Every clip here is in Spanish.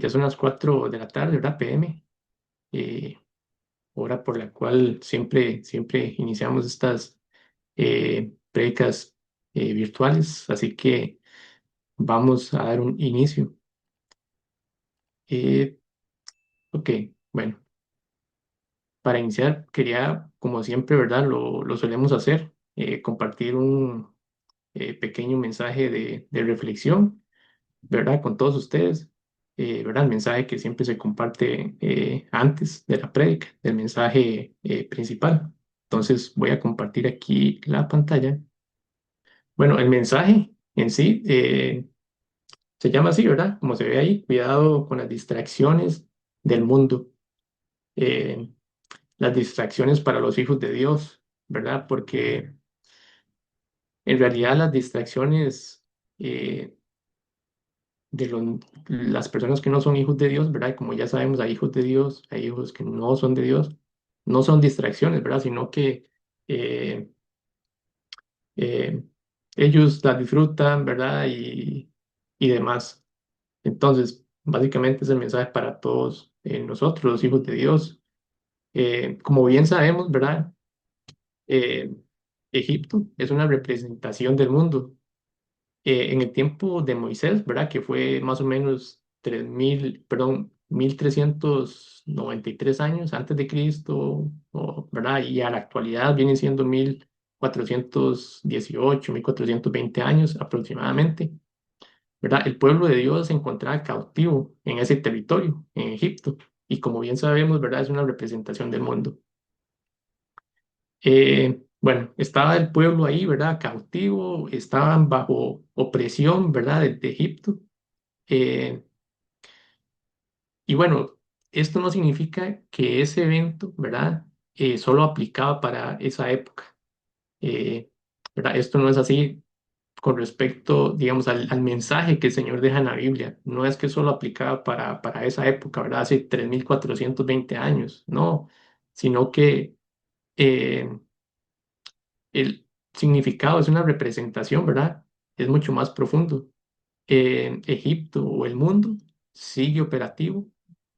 ya son las 4 de la tarde, ¿verdad? PM, hora por la cual siempre iniciamos estas prédicas virtuales, así que vamos a dar un inicio. Eh, ok, bueno, para iniciar quería, como siempre, ¿verdad? Lo solemos hacer, compartir un pequeño mensaje de reflexión, ¿verdad? Con todos ustedes, ¿verdad? El mensaje que siempre se comparte antes de la prédica, del mensaje principal. Entonces voy a compartir aquí la pantalla. Bueno, el mensaje en sí se llama así, ¿verdad? Como se ve ahí, cuidado con las distracciones del mundo, eh, las distracciones para los hijos de Dios, ¿verdad? Porque en realidad las distracciones eh, las personas que no son hijos de Dios, ¿verdad? Y como ya sabemos, hay hijos de Dios, hay hijos que no son de Dios, no son distracciones, ¿verdad? Sino que eh, eh, ellos las disfrutan, ¿verdad? Y demás. Entonces, básicamente es el mensaje para todos nosotros, los hijos de Dios. Como bien sabemos, ¿verdad? Eh, Egipto es una representación del mundo. En el tiempo de Moisés, ¿verdad? Que fue más o menos 3000, perdón, 1393 años antes de Cristo, ¿verdad? Y a la actualidad viene siendo 1418, 1420 años aproximadamente, ¿verdad? El pueblo de Dios se encontraba cautivo en ese territorio, en Egipto, y como bien sabemos, ¿verdad? Es una representación del mundo. Bueno, estaba el pueblo ahí, ¿verdad? Cautivo, estaban bajo opresión, ¿verdad? De Egipto. Eh, y bueno, esto no significa que ese evento, ¿verdad? Solo aplicaba para esa época. Eh, ¿Verdad? Esto no es así con respecto, digamos, al mensaje que el Señor deja en la Biblia. No es que solo aplicaba para esa época, ¿verdad? Hace 3420 años, no, sino que eh, el significado es una representación, ¿verdad? Es mucho más profundo. Egipto o el mundo sigue operativo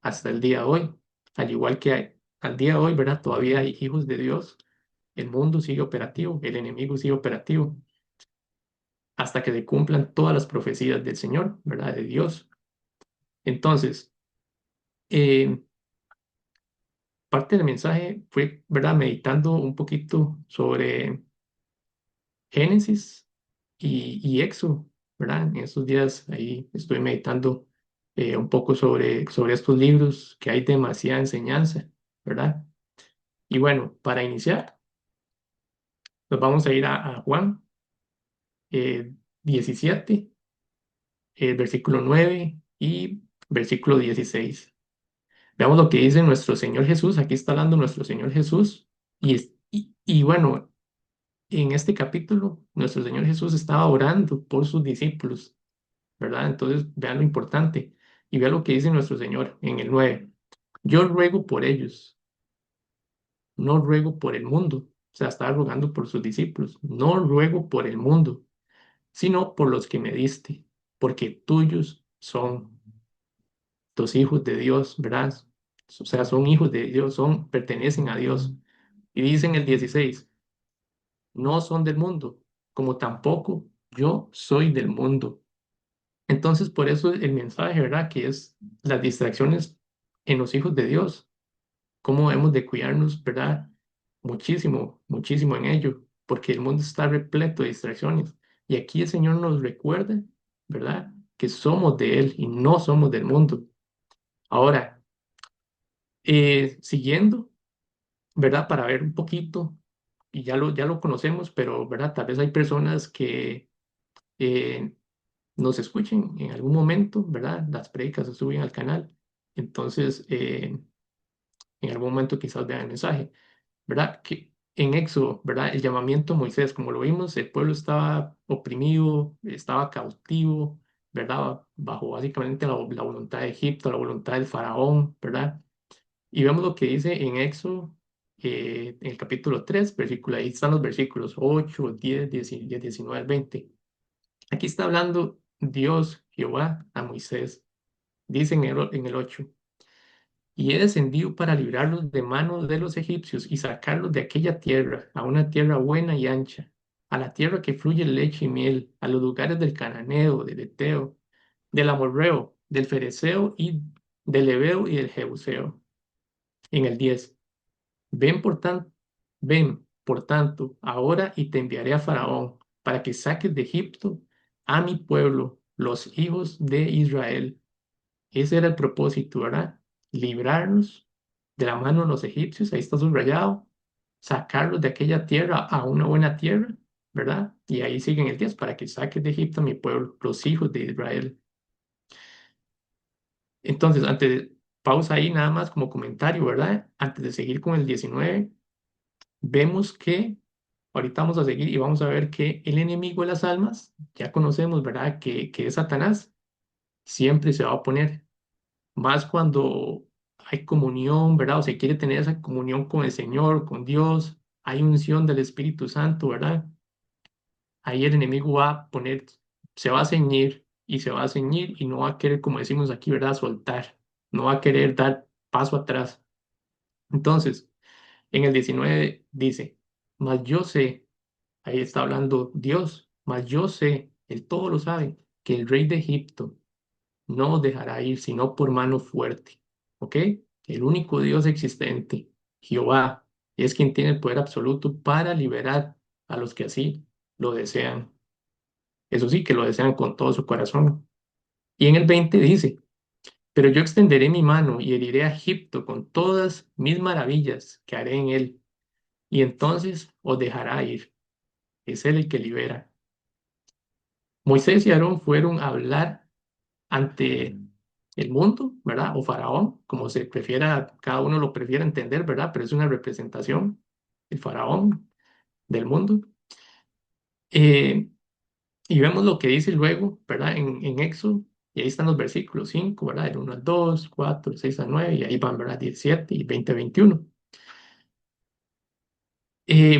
hasta el día de hoy. Al igual que al día de hoy, ¿verdad? Todavía hay hijos de Dios. El mundo sigue operativo, el enemigo sigue operativo, hasta que se cumplan todas las profecías del Señor, ¿verdad? De Dios. Entonces, eh, parte del mensaje fue, ¿verdad? Meditando un poquito sobre Génesis y Éxodo, ¿verdad? En estos días ahí estoy meditando un poco sobre estos libros, que hay demasiada enseñanza, ¿verdad? Y bueno, para iniciar, nos vamos a ir a Juan 17, versículo 9 y versículo 16. Veamos lo que dice nuestro Señor Jesús. Aquí está hablando nuestro Señor Jesús. Y bueno, en este capítulo, nuestro Señor Jesús estaba orando por sus discípulos, ¿verdad? Entonces, vean lo importante y vean lo que dice nuestro Señor en el 9. Yo ruego por ellos, no ruego por el mundo. O sea, estaba rogando por sus discípulos. No ruego por el mundo, sino por los que me diste, porque tuyos son los hijos de Dios, ¿verdad? O sea, son hijos de Dios, pertenecen a Dios. Y dice en el 16, no son del mundo, como tampoco yo soy del mundo. Entonces, por eso el mensaje, ¿verdad? Que es las distracciones en los hijos de Dios, cómo hemos de cuidarnos, ¿verdad? Muchísimo, muchísimo en ello, porque el mundo está repleto de distracciones. Y aquí el Señor nos recuerda, ¿verdad? Que somos de Él y no somos del mundo. Ahora, siguiendo, ¿verdad? Para ver un poquito, y ya lo conocemos, pero, ¿verdad? Tal vez hay personas que eh, nos escuchen en algún momento, ¿verdad? Las prédicas se suben al canal. Entonces, en algún momento quizás vean el mensaje, ¿verdad? Que en Éxodo, ¿verdad? El llamamiento a Moisés, como lo vimos, el pueblo estaba oprimido, estaba cautivo, ¿verdad? Bajo básicamente la voluntad de Egipto, la voluntad del faraón, ¿verdad? Y vemos lo que dice en Éxodo, en el capítulo 3 versículo, ahí están los versículos 8, 10, 10, 19 al 20. Aquí está hablando Dios, Jehová, a Moisés. Dice en el 8: y he descendido para librarlos de manos de los egipcios y sacarlos de aquella tierra, a una tierra buena y ancha, a la tierra que fluye leche y miel, a los lugares del cananeo, del eteo, del amorreo, del fereceo y del heveo y del jebuseo. En el 10: ven por tanto, ven, por tanto, ahora y te enviaré a Faraón para que saques de Egipto a mi pueblo, los hijos de Israel. Ese era el propósito, ¿verdad? Librarnos de la mano de los egipcios, ahí está subrayado, sacarlos de aquella tierra a una buena tierra, ¿verdad? Y ahí siguen el 10: para que saques de Egipto a mi pueblo, los hijos de Israel. Entonces, pausa ahí nada más como comentario, ¿verdad? Antes de seguir con el 19, vemos que ahorita vamos a seguir y vamos a ver que el enemigo de las almas, ya conocemos, ¿verdad? Que es Satanás, siempre se va a oponer, más cuando hay comunión, ¿verdad? O se quiere tener esa comunión con el Señor, con Dios, hay unción del Espíritu Santo, ¿verdad? Ahí el enemigo va a poner, se va a ceñir y se va a ceñir y no va a querer, como decimos aquí, ¿verdad? Soltar, no va a querer dar paso atrás. Entonces, en el 19 dice: mas yo sé, ahí está hablando Dios, mas yo sé, Él todo lo sabe, que el rey de Egipto no os dejará ir sino por mano fuerte. ¿Ok? El único Dios existente, Jehová, es quien tiene el poder absoluto para liberar a los que así lo desean. Eso sí, que lo desean con todo su corazón. Y en el 20 dice: pero yo extenderé mi mano y heriré a Egipto con todas mis maravillas que haré en él, y entonces os dejará ir. Es él el que libera. Moisés y Aarón fueron a hablar ante el mundo, ¿verdad? O faraón, como se prefiera, cada uno lo prefiera entender, ¿verdad? Pero es una representación, el faraón del mundo. Eh, y vemos lo que dice luego, ¿verdad? En Éxodo, y ahí están los versículos 5, ¿verdad? El 1 al 2, 4, 6 al 9, y ahí van, ¿verdad? 17 y 20 21.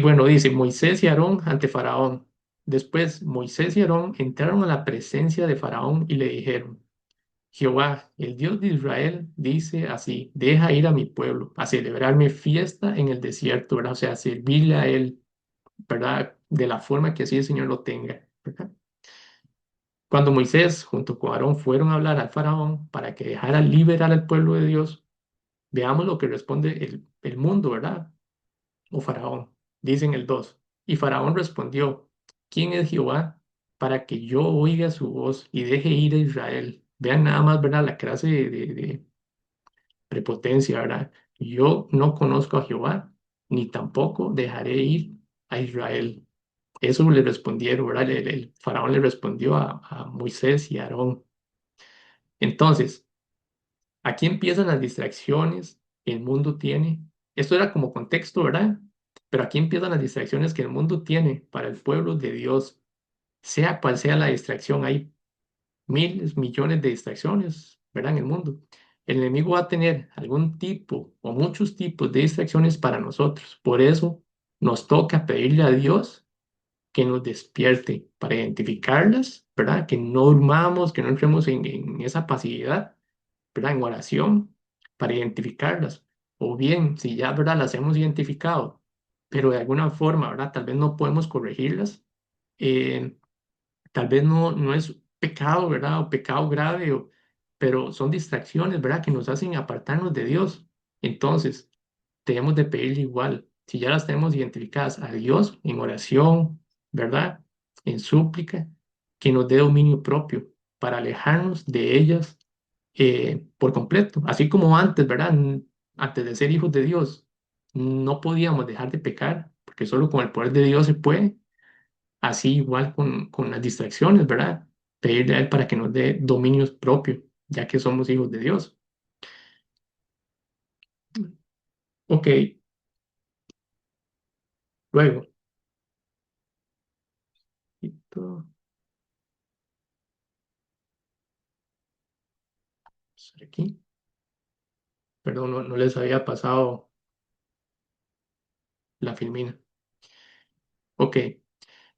Bueno, dice Moisés y Aarón ante Faraón. Después Moisés y Aarón entraron a la presencia de Faraón y le dijeron: Jehová, el Dios de Israel, dice así: deja ir a mi pueblo a celebrarme fiesta en el desierto, ¿verdad? O sea, servirle a él, ¿verdad? De la forma que así el Señor lo tenga, ¿verdad? Cuando Moisés junto con Aarón fueron a hablar al faraón para que dejara liberar al pueblo de Dios, veamos lo que responde el mundo, ¿verdad? O faraón. Dicen el 2: y faraón respondió: ¿quién es Jehová para que yo oiga su voz y deje ir a Israel? Vean nada más, ¿verdad? La clase de prepotencia, ¿verdad? Yo no conozco a Jehová, ni tampoco dejaré ir a Israel. Eso le respondieron, ¿verdad? El faraón le respondió a Moisés y a Aarón. Entonces, aquí empiezan las distracciones que el mundo tiene. Esto era como contexto, ¿verdad? Pero aquí empiezan las distracciones que el mundo tiene para el pueblo de Dios. Sea cual sea la distracción, hay miles, millones de distracciones, ¿verdad? En el mundo. El enemigo va a tener algún tipo o muchos tipos de distracciones para nosotros. Por eso nos toca pedirle a Dios que nos despierte para identificarlas, ¿verdad? Que no durmamos, que no entremos en esa pasividad, ¿verdad? En oración para identificarlas. O bien, si ya, ¿verdad? Las hemos identificado, pero de alguna forma, ¿verdad? Tal vez no podemos corregirlas. eh, Tal vez no es pecado, ¿verdad? O pecado grave, pero son distracciones, ¿verdad? Que nos hacen apartarnos de Dios. Entonces, debemos de pedirle igual, si ya las tenemos identificadas a Dios en oración, ¿verdad? En súplica, que nos dé dominio propio para alejarnos de ellas por completo. Así como antes, ¿verdad? Antes de ser hijos de Dios, no podíamos dejar de pecar, porque solo con el poder de Dios se puede. Así igual con las distracciones, ¿verdad? Pedirle a Él para que nos dé dominios propios, ya que somos hijos de Dios. Ok, luego, esto, aquí, perdón, no les había pasado la filmina. Ok,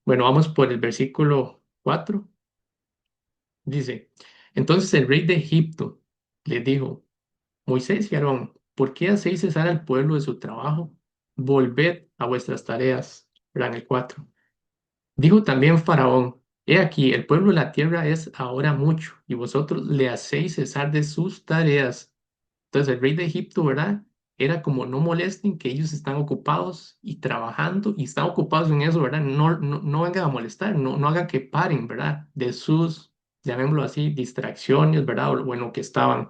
bueno, vamos por el versículo 4. Dice: entonces el rey de Egipto les dijo, Moisés y Aarón, ¿por qué hacéis cesar al pueblo de su trabajo? Volved a vuestras tareas. Verán el 4. Dijo también Faraón, he aquí, el pueblo de la tierra es ahora mucho, y vosotros le hacéis cesar de sus tareas. Entonces el rey de Egipto, ¿verdad? Era como no molesten que ellos están ocupados y trabajando y están ocupados en eso, ¿verdad? No vengan a molestar, no hagan que paren, ¿verdad? De sus, llamémoslo así, distracciones, ¿verdad? O en lo que estaban,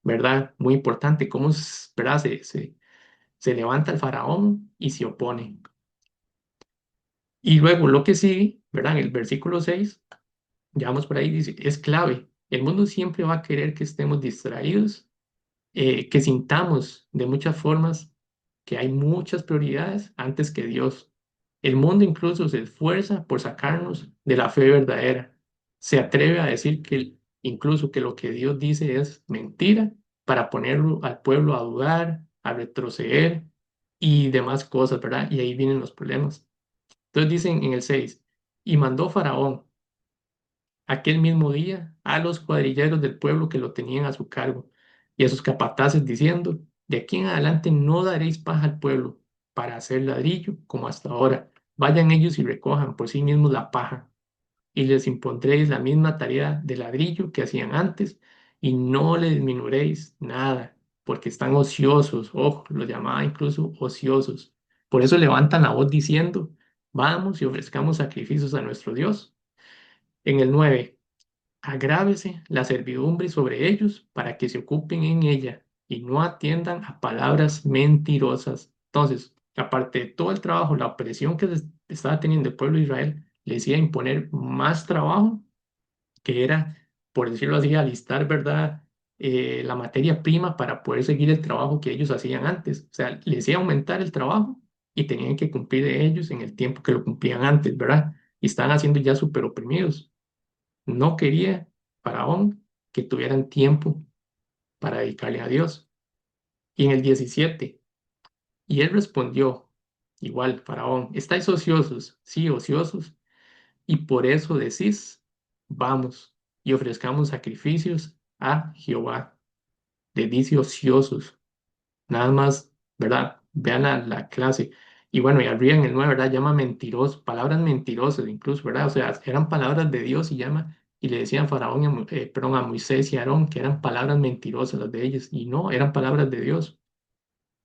¿verdad? Muy importante, cómo, ¿verdad? Se levanta el faraón y se opone. Y luego lo que sigue, ¿verdad? En el versículo 6 ya vamos por ahí, dice, es clave. El mundo siempre va a querer que estemos distraídos, que sintamos de muchas formas que hay muchas prioridades antes que Dios. El mundo incluso se esfuerza por sacarnos de la fe verdadera. Se atreve a decir que incluso que lo que Dios dice es mentira para ponerlo al pueblo a dudar, a retroceder y demás cosas, ¿verdad? Y ahí vienen los problemas. Entonces dicen en el 6 y mandó Faraón aquel mismo día a los cuadrilleros del pueblo que lo tenían a su cargo y a sus capataces diciendo, de aquí en adelante no daréis paja al pueblo para hacer ladrillo como hasta ahora. Vayan ellos y recojan por sí mismos la paja y les impondréis la misma tarea de ladrillo que hacían antes y no les disminuiréis nada porque están ociosos. Ojo, los llamaba incluso ociosos. Por eso levantan la voz diciendo, vamos y ofrezcamos sacrificios a nuestro Dios. En el 9 agrávese la servidumbre sobre ellos para que se ocupen en ella y no atiendan a palabras mentirosas. Entonces, aparte de todo el trabajo, la opresión que estaba teniendo el pueblo de Israel, les iba a imponer más trabajo, que era, por decirlo así, alistar, ¿verdad? La materia prima para poder seguir el trabajo que ellos hacían antes. O sea, les iba a aumentar el trabajo y tenían que cumplir ellos en el tiempo que lo cumplían antes, ¿verdad? Y estaban haciendo ya súper oprimidos. No quería Faraón que tuvieran tiempo para dedicarle a Dios. Y en el 17 y él respondió, igual, Faraón, ¿estáis ociosos? Sí, ociosos. Y por eso decís, vamos y ofrezcamos sacrificios a Jehová. Le dice ociosos. Nada más, ¿verdad? Vean la clase. Y bueno, y arriba en el 9, ¿verdad? Llama mentirosos, palabras mentirosas incluso, ¿verdad? O sea, eran palabras de Dios y llama, y le decían a Faraón, perdón, a Moisés y a Aarón que eran palabras mentirosas las de ellos, y no, eran palabras de Dios.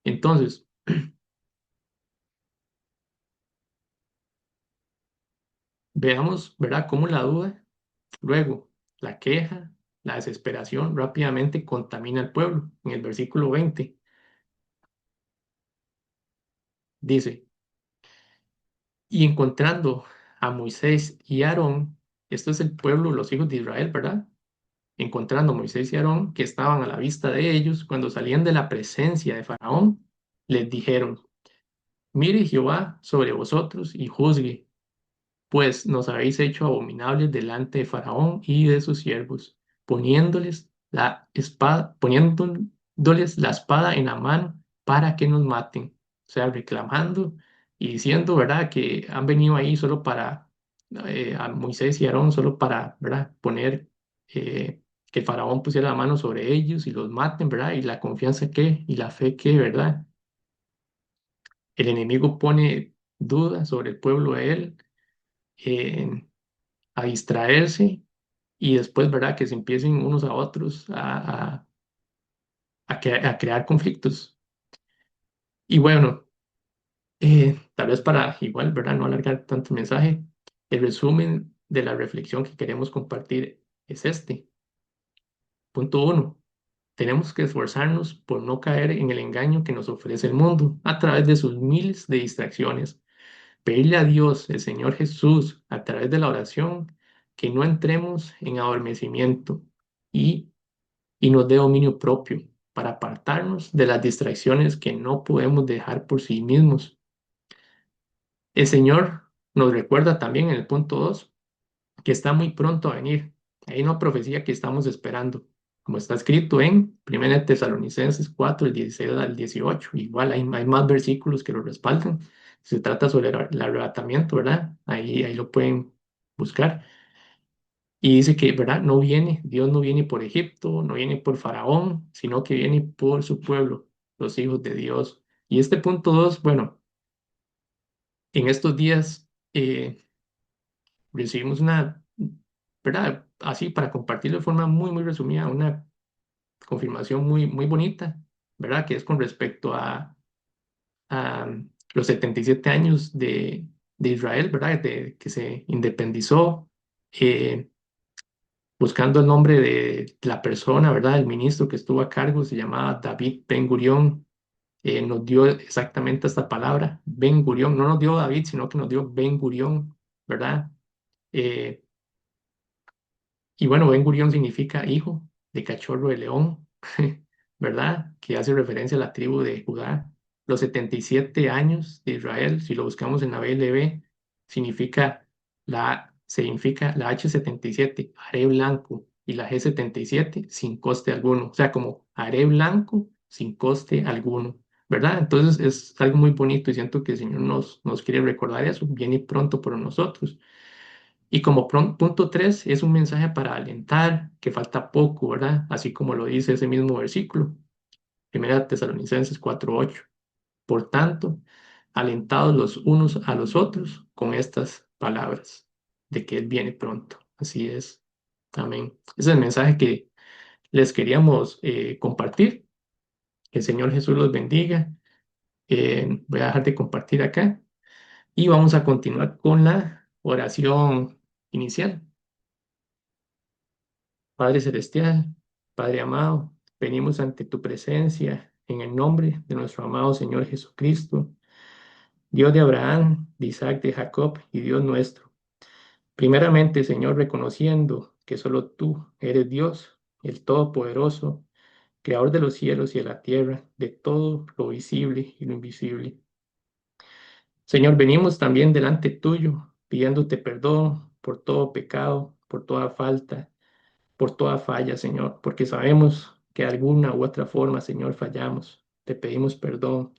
Entonces, veamos, ¿verdad? Cómo la duda, luego la queja, la desesperación rápidamente contamina al pueblo. En el versículo 20 dice, y encontrando a Moisés y Aarón, esto es el pueblo, los hijos de Israel, ¿verdad? Encontrando a Moisés y Aarón, que estaban a la vista de ellos, cuando salían de la presencia de Faraón, les dijeron, mire Jehová sobre vosotros y juzgue, pues nos habéis hecho abominables delante de Faraón y de sus siervos, poniéndoles la espada en la mano para que nos maten. O sea, reclamando y diciendo, ¿verdad?, que han venido ahí solo para, a Moisés y Aarón, solo para, ¿verdad?, poner, que el Faraón pusiera la mano sobre ellos y los maten, ¿verdad? Y la confianza que, y la fe que, ¿verdad? El enemigo pone dudas sobre el pueblo de él. eh, a distraerse y después, ¿verdad? Que se empiecen unos a otros a crear conflictos. Y bueno, tal vez para igual, ¿verdad? No alargar tanto el mensaje, el resumen de la reflexión que queremos compartir es este. Punto uno. Tenemos que esforzarnos por no caer en el engaño que nos ofrece el mundo a través de sus miles de distracciones. Pedirle a Dios, el Señor Jesús, a través de la oración, que no entremos en adormecimiento y y nos dé dominio propio para apartarnos de las distracciones que no podemos dejar por sí mismos. El Señor nos recuerda también en el punto 2 que está muy pronto a venir. Hay una profecía que estamos esperando, como está escrito en 1 Tesalonicenses 4, el 16 al 18. Igual hay más versículos que lo respaldan. Se trata sobre el arrebatamiento, ¿verdad? Ahí lo pueden buscar. Y dice que, ¿verdad? No viene, Dios no viene por Egipto, no viene por Faraón, sino que viene por su pueblo, los hijos de Dios. Y este punto 2, bueno, en estos días recibimos una, ¿verdad? Así para compartirlo de forma muy resumida, una confirmación muy bonita, ¿verdad? Que es con respecto a los 77 años de Israel, ¿verdad? De que se independizó. eh, Buscando el nombre de la persona, ¿verdad? El ministro que estuvo a cargo se llamaba David Ben Gurión. Nos dio exactamente esta palabra, Ben Gurión. No nos dio David, sino que nos dio Ben Gurión, ¿verdad? Eh, y bueno, Ben Gurión significa hijo de cachorro de león, ¿verdad? Que hace referencia a la tribu de Judá. Los 77 años de Israel, si lo buscamos en la BLB, significa la H77, aré blanco, y la G77 sin coste alguno. O sea, como aré blanco sin coste alguno, ¿verdad? Entonces es algo muy bonito y siento que el Señor nos quiere recordar eso, viene pronto por nosotros. Y como punto 3 es un mensaje para alentar, que falta poco, ¿verdad? Así como lo dice ese mismo versículo, Primera Tesalonicenses 4:8. Por tanto, alentados los unos a los otros con estas palabras de que Él viene pronto. Así es. Amén. Ese es el mensaje que les queríamos compartir. Que el Señor Jesús los bendiga. Voy a dejar de compartir acá y vamos a continuar con la oración inicial. Padre Celestial, Padre amado, venimos ante tu presencia en el nombre de nuestro amado Señor Jesucristo, Dios de Abraham, de Isaac, de Jacob y Dios nuestro. Primeramente, Señor, reconociendo que solo tú eres Dios, el Todopoderoso, Creador de los cielos y de la tierra, de todo lo visible y lo invisible. Señor, venimos también delante tuyo, pidiéndote perdón por todo pecado, por toda falta por toda falla, Señor, porque sabemos que de alguna u otra forma, Señor, fallamos. Te pedimos perdón.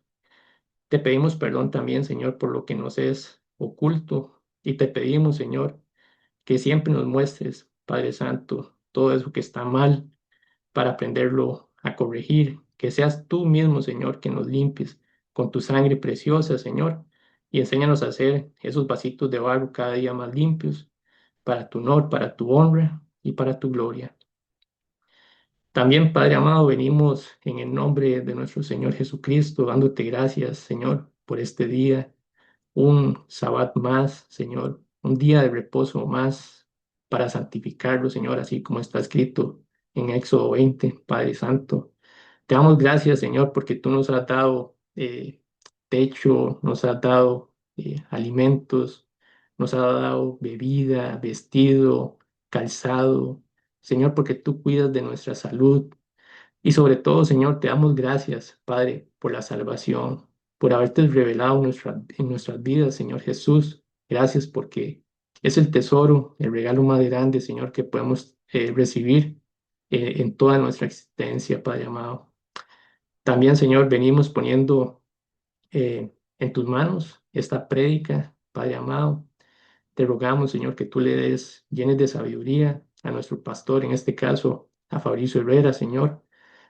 Te pedimos perdón también, Señor, por lo que nos es oculto. Y te pedimos, Señor, que siempre nos muestres, Padre Santo, todo eso que está mal para aprenderlo a corregir. Que seas tú mismo, Señor, que nos limpies con tu sangre preciosa, Señor, y enséñanos a hacer esos vasitos de barro cada día más limpios para tu honor, para tu honra y para tu gloria. También, Padre amado, venimos en el nombre de nuestro Señor Jesucristo, dándote gracias, Señor, por este día, un sabbat más, Señor, un día de reposo más para santificarlo, Señor, así como está escrito en Éxodo 20, Padre Santo. Te damos gracias, Señor, porque tú nos has dado techo, nos has dado alimentos, nos has dado bebida, vestido, calzado. Señor, porque tú cuidas de nuestra salud. Y sobre todo, Señor, te damos gracias, Padre, por la salvación, por haberte revelado en nuestras vidas, Señor Jesús. Gracias porque es el tesoro, el regalo más grande, Señor, que podemos recibir en toda nuestra existencia, Padre amado. También, Señor, venimos poniendo en tus manos esta prédica, Padre amado. Te rogamos, Señor, que tú le llenes de sabiduría a nuestro pastor, en este caso a Fabricio Herrera, Señor,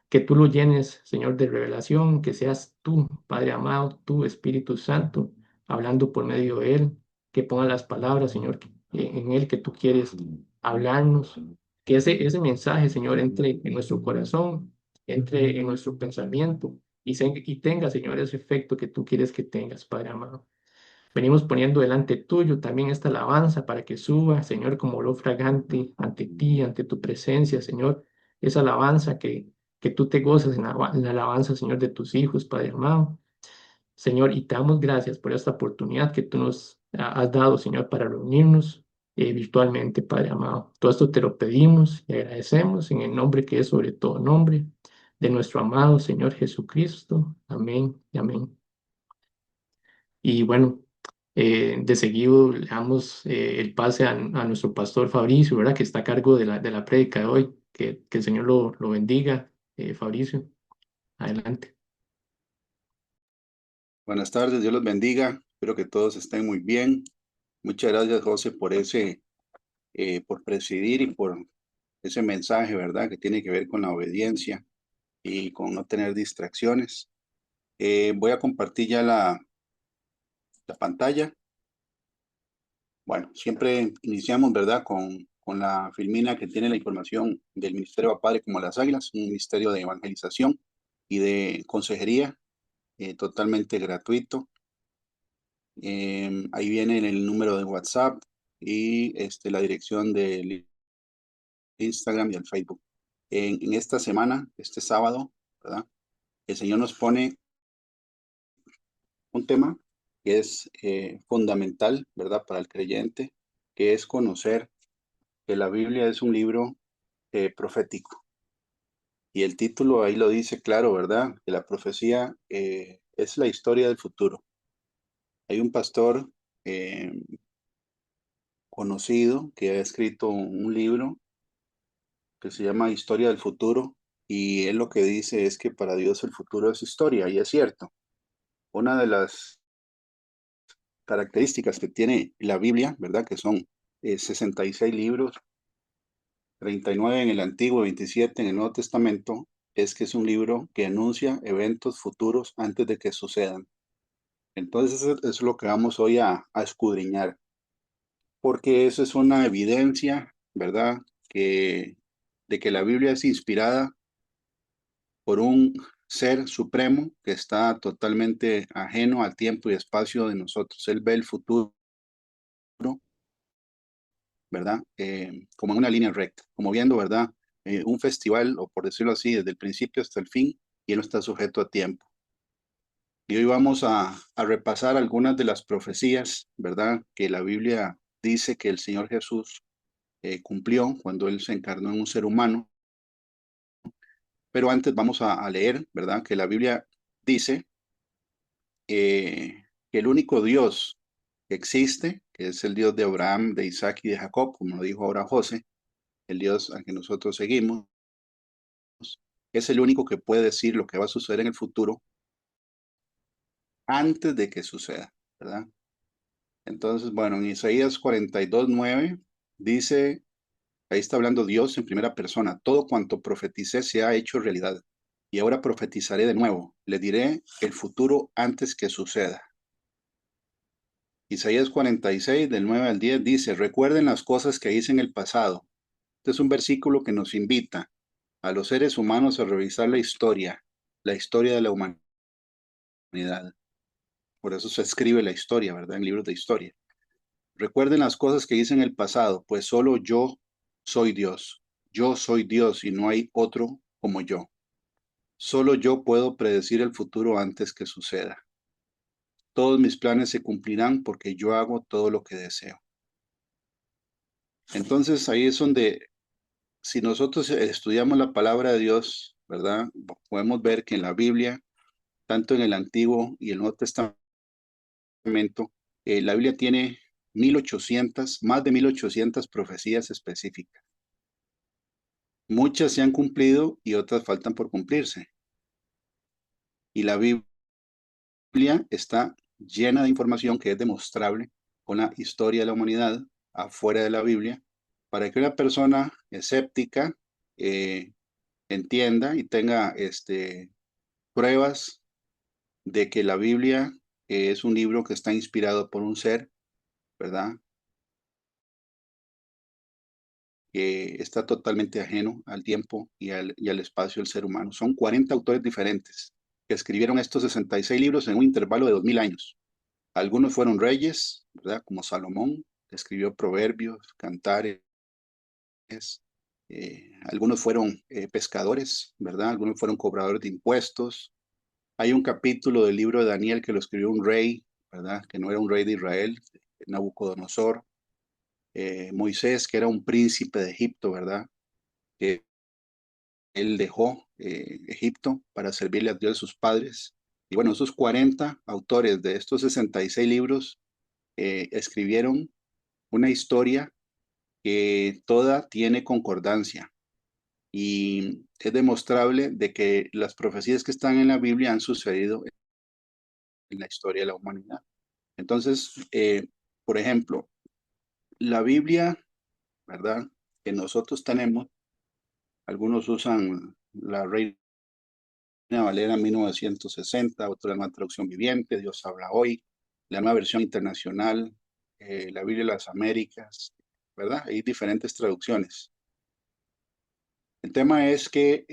que tú lo llenes, Señor, de revelación, que seas tú, Padre amado, tú, Espíritu Santo, hablando por medio de él, que ponga las palabras, Señor, en él que tú quieres hablarnos, que ese mensaje, Señor, entre en nuestro corazón, entre en nuestro pensamiento y tenga, Señor, ese efecto que tú quieres que tengas, Padre amado. Venimos poniendo delante tuyo también esta alabanza para que suba, Señor, como olor fragante ante ti, ante tu presencia, Señor. Esa alabanza que tú te gozas en la alabanza, Señor, de tus hijos, Padre amado. Señor, y te damos gracias por esta oportunidad que tú nos has dado, Señor, para reunirnos virtualmente, Padre amado. Todo esto te lo pedimos y agradecemos en el nombre que es sobre todo nombre de nuestro amado Señor Jesucristo. Amén y amén. Y bueno, de seguido le damos el pase a nuestro pastor Fabricio, ¿verdad? Que está a cargo de la prédica de hoy. Que el Señor lo bendiga, Fabricio. Adelante. Buenas tardes, Dios los bendiga. Espero que todos estén muy bien. Muchas gracias, José, por ese por presidir y por ese mensaje, ¿verdad? Que tiene que ver con la obediencia y con no tener distracciones. Voy a compartir ya la pantalla. Bueno, siempre iniciamos, ¿verdad? Con la filmina que tiene la información del Ministerio de Padre como las Águilas, un ministerio de evangelización y de consejería totalmente gratuito. Ahí viene el número de WhatsApp y la dirección del Instagram y el Facebook. En esta semana, este sábado, ¿verdad? El Señor nos pone un tema que es fundamental, ¿verdad? Para el creyente, que es conocer que la Biblia es un libro profético. Y el título ahí lo dice claro, ¿verdad? Que la profecía es la historia del futuro. Hay un pastor eh, conocido que ha escrito un libro que se llama Historia del Futuro, y él lo que dice es que para Dios el futuro es historia, y es cierto. Una de las características que tiene la Biblia, ¿verdad? Que son 66 libros, 39 en el Antiguo, 27 en el Nuevo Testamento, es que es un libro que anuncia eventos futuros antes de que sucedan. Entonces, eso es lo que vamos hoy a escudriñar, porque eso es una evidencia, ¿verdad? Que, de que la Biblia es inspirada por un ser supremo que está totalmente ajeno al tiempo y espacio de nosotros. Él ve el futuro, ¿verdad? Como en una línea recta, como viendo, ¿verdad? Un festival, o por decirlo así, desde el principio hasta el fin, y él no está sujeto a tiempo. Y hoy vamos a repasar algunas de las profecías, ¿verdad? Que la Biblia dice que el Señor Jesús cumplió cuando Él se encarnó en un ser humano. Pero antes vamos a leer, ¿verdad? Que la Biblia dice que el único Dios que existe, que es el Dios de Abraham, de Isaac y de Jacob, como lo dijo ahora José, el Dios al que nosotros seguimos, es el único que puede decir lo que va a suceder en el futuro antes de que suceda, ¿verdad? Entonces, bueno, en Isaías 42:9 dice, ahí está hablando Dios en primera persona, todo cuanto profeticé se ha hecho realidad. Y ahora profetizaré de nuevo, le diré el futuro antes que suceda. Isaías 46, del 9 al 10 dice, recuerden las cosas que hice en el pasado. Este es un versículo que nos invita a los seres humanos a revisar la historia de la humanidad. Por eso se escribe la historia, ¿verdad? En libros de historia. Recuerden las cosas que hice en el pasado, pues solo yo soy Dios. Yo soy Dios y no hay otro como yo. Solo yo puedo predecir el futuro antes que suceda. Todos mis planes se cumplirán porque yo hago todo lo que deseo. Entonces ahí es donde, si nosotros estudiamos la palabra de Dios, ¿verdad? Podemos ver que en la Biblia, tanto en el Antiguo y el Nuevo Testamento, la Biblia tiene 1800, más de 1800 profecías específicas. Muchas se han cumplido y otras faltan por cumplirse. Y la Biblia está llena de información que es demostrable con la historia de la humanidad afuera de la Biblia, para que una persona escéptica eh, entienda y tenga pruebas de que la Biblia es un libro que está inspirado por un ser, ¿verdad? Que está totalmente ajeno al tiempo y al espacio del ser humano. Son 40 autores diferentes que escribieron estos 66 libros en un intervalo de 2000 años. Algunos fueron reyes, ¿verdad? Como Salomón, que escribió Proverbios, Cantares. Algunos fueron pescadores, ¿verdad? Algunos fueron cobradores de impuestos. Hay un capítulo del libro de Daniel que lo escribió un rey, ¿verdad? Que no era un rey de Israel, Nabucodonosor. Moisés, que era un príncipe de Egipto, ¿verdad? Que él dejó Egipto para servirle a Dios sus padres. Y bueno, esos 40 autores de estos 66 libros escribieron una historia que toda tiene concordancia y es demostrable de que las profecías que están en la Biblia han sucedido en la historia de la humanidad. Entonces, por ejemplo, la Biblia ¿verdad? Que nosotros tenemos, algunos usan la Reina Valera 1960, otros la nueva traducción viviente, Dios habla hoy, la nueva versión internacional, la Biblia de las Américas, ¿verdad? Hay diferentes traducciones. El tema es que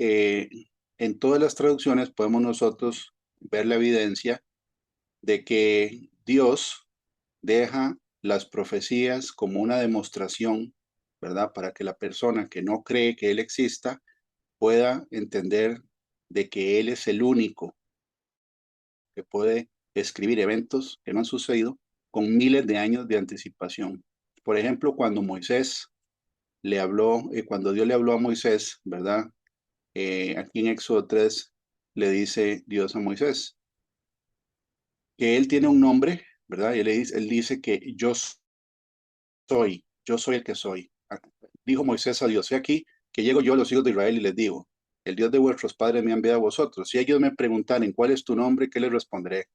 en todas las traducciones podemos nosotros ver la evidencia de que Dios deja las profecías como una demostración, ¿verdad? Para que la persona que no cree que Él exista pueda entender de que Él es el único que puede escribir eventos que no han sucedido con miles de años de anticipación. Por ejemplo, cuando Moisés le habló, cuando Dios le habló a Moisés, ¿verdad? Aquí en Éxodo 3 le dice Dios a Moisés que él tiene un nombre, ¿verdad? Y él dice que yo soy el que soy. Dijo Moisés a Dios, he aquí que llego yo a los hijos de Israel y les digo, el Dios de vuestros padres me ha enviado a vosotros. Si ellos me preguntaren cuál es tu nombre, ¿qué les responderé?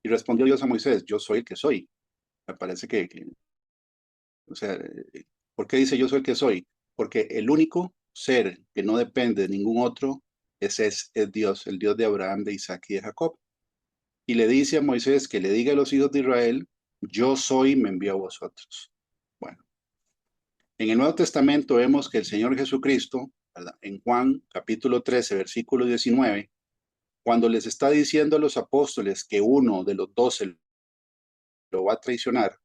Y respondió Dios a Moisés, yo soy el que soy. Me parece o sea, ¿por qué dice yo soy el que soy? Porque el único ser que no depende de ningún otro es Dios, el Dios de Abraham, de Isaac y de Jacob. Y le dice a Moisés que le diga a los hijos de Israel, yo soy, me envió a vosotros. Bueno, en el Nuevo Testamento vemos que el Señor Jesucristo, ¿verdad? En Juan capítulo 13, versículo 19, cuando les está diciendo a los apóstoles que uno de los 12 lo va a traicionar,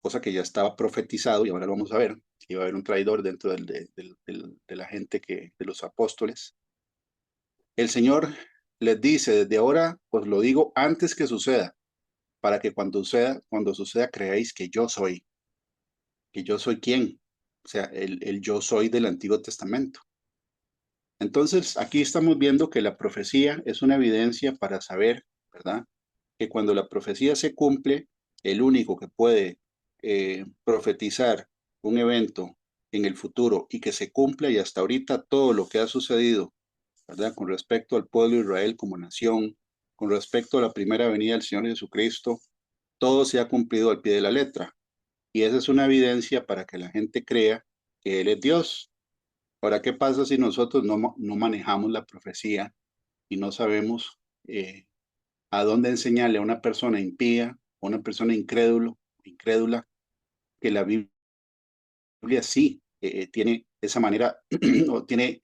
cosa que ya estaba profetizado y ahora lo vamos a ver, que iba a haber un traidor dentro de la gente de los apóstoles. El Señor les dice, desde ahora os lo digo antes que suceda, para que cuando suceda creáis que yo soy quién, o sea, el yo soy del Antiguo Testamento. Entonces, aquí estamos viendo que la profecía es una evidencia para saber, ¿verdad? Que cuando la profecía se cumple, el único que puede profetizar un evento en el futuro y que se cumpla y hasta ahorita todo lo que ha sucedido, ¿verdad? Con respecto al pueblo de Israel como nación, con respecto a la primera venida del Señor Jesucristo, todo se ha cumplido al pie de la letra. Y esa es una evidencia para que la gente crea que Él es Dios. Ahora, ¿qué pasa si nosotros no manejamos la profecía y no sabemos a dónde enseñarle a una persona impía, a una persona incrédula, que la Biblia sí tiene esa manera, o tiene,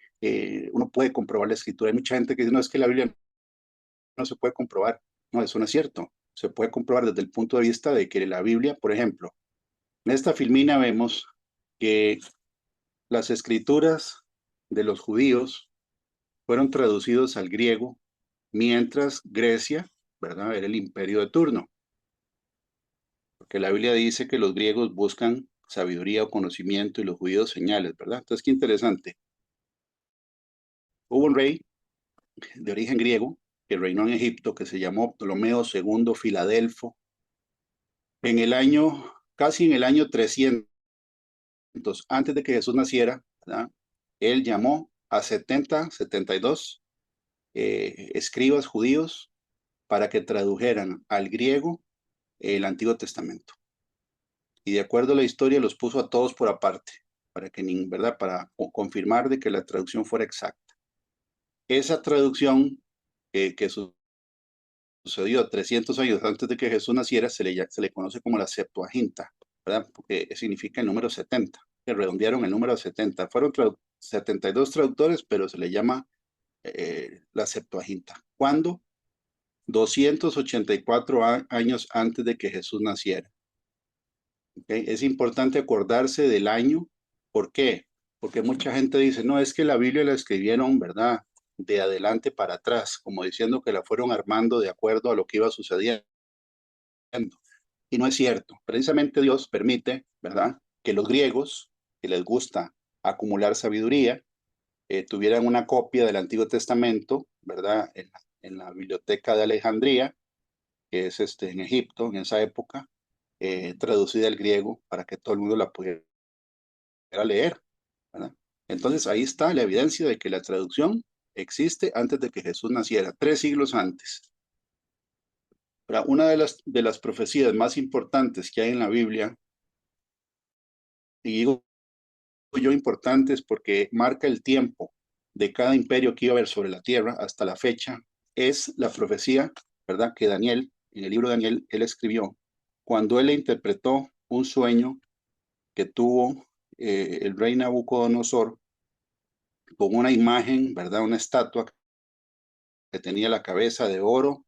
uno puede comprobar la escritura? Hay mucha gente que dice, no, es que la Biblia no se puede comprobar. No, eso no es cierto. Se puede comprobar desde el punto de vista de que la Biblia, por ejemplo, en esta filmina vemos que las escrituras de los judíos fueron traducidos al griego, mientras Grecia, ¿verdad? Era el imperio de turno, porque la Biblia dice que los griegos buscan sabiduría o conocimiento y los judíos señales, ¿verdad? Entonces, qué interesante. Hubo un rey de origen griego que reinó en Egipto, que se llamó Ptolomeo II Filadelfo, en el año, casi en el año 300, antes de que Jesús naciera, ¿verdad? Él llamó a 72 escribas judíos para que tradujeran al griego el Antiguo Testamento. Y de acuerdo a la historia los puso a todos por aparte, para que, ¿verdad? Para confirmar de que la traducción fuera exacta. Esa traducción que sucedió 300 años antes de que Jesús naciera se le conoce como la Septuaginta, ¿verdad? Porque significa el número 70, que redondearon el número 70. Fueron 72 traductores, pero se le llama la Septuaginta. ¿Cuándo? 284 años antes de que Jesús naciera. ¿Okay? Es importante acordarse del año. ¿Por qué? Porque mucha gente dice, no, es que la Biblia la escribieron, ¿verdad? De adelante para atrás, como diciendo que la fueron armando de acuerdo a lo que iba sucediendo. Y no es cierto. Precisamente Dios permite, ¿verdad? Que los griegos, que les gusta acumular sabiduría, tuvieran una copia del Antiguo Testamento, ¿verdad? En la biblioteca de Alejandría, que es en Egipto, en esa época, traducida al griego para que todo el mundo la pudiera leer, ¿verdad? Entonces ahí está la evidencia de que la traducción existe antes de que Jesús naciera, 3 siglos antes. Pero una de las profecías más importantes que hay en la Biblia y digo yo importantes porque marca el tiempo de cada imperio que iba a haber sobre la tierra hasta la fecha, es la profecía, ¿verdad? Que Daniel, en el libro de Daniel, él escribió cuando él le interpretó un sueño que tuvo el rey Nabucodonosor con una imagen, ¿verdad? Una estatua que tenía la cabeza de oro,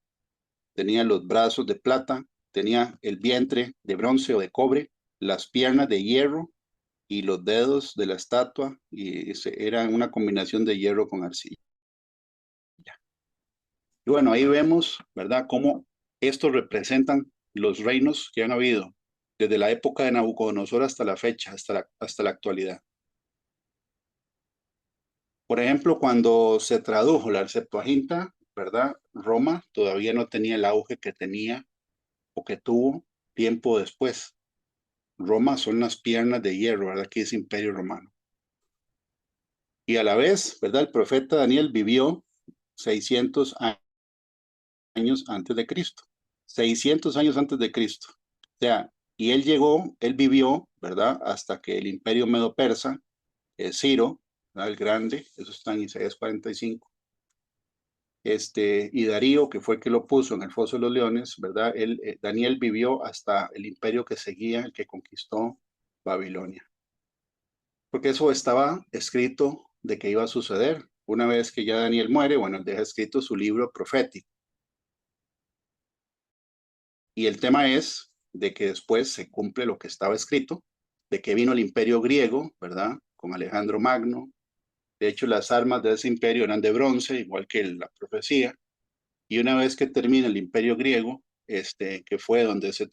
tenía los brazos de plata, tenía el vientre de bronce o de cobre, las piernas de hierro y los dedos de la estatua, y era una combinación de hierro con arcilla. Y bueno, ahí vemos, ¿verdad?, cómo estos representan los reinos que han habido desde la época de Nabucodonosor hasta la fecha, hasta la actualidad. Por ejemplo, cuando se tradujo la Septuaginta, ¿verdad? Roma todavía no tenía el auge que tenía o que tuvo tiempo después. Roma son las piernas de hierro, ¿verdad? Que es Imperio Romano. Y a la vez, ¿verdad? El profeta Daniel vivió 600 años antes de Cristo. 600 años antes de Cristo. O sea, y él vivió, ¿verdad? Hasta que el Imperio Medo-Persa, Ciro, ¿verdad? El Grande, eso está en Isaías 45, y Darío, que fue el que lo puso en el foso de los leones, ¿verdad? Daniel vivió hasta el imperio que seguía, el que conquistó Babilonia. Porque eso estaba escrito de que iba a suceder. Una vez que ya Daniel muere, bueno, él deja escrito su libro profético. Y el tema es de que después se cumple lo que estaba escrito, de que vino el imperio griego, ¿verdad? Con Alejandro Magno. De hecho, las armas de ese imperio eran de bronce, igual que la profecía. Y una vez que termina el imperio griego, que fue donde se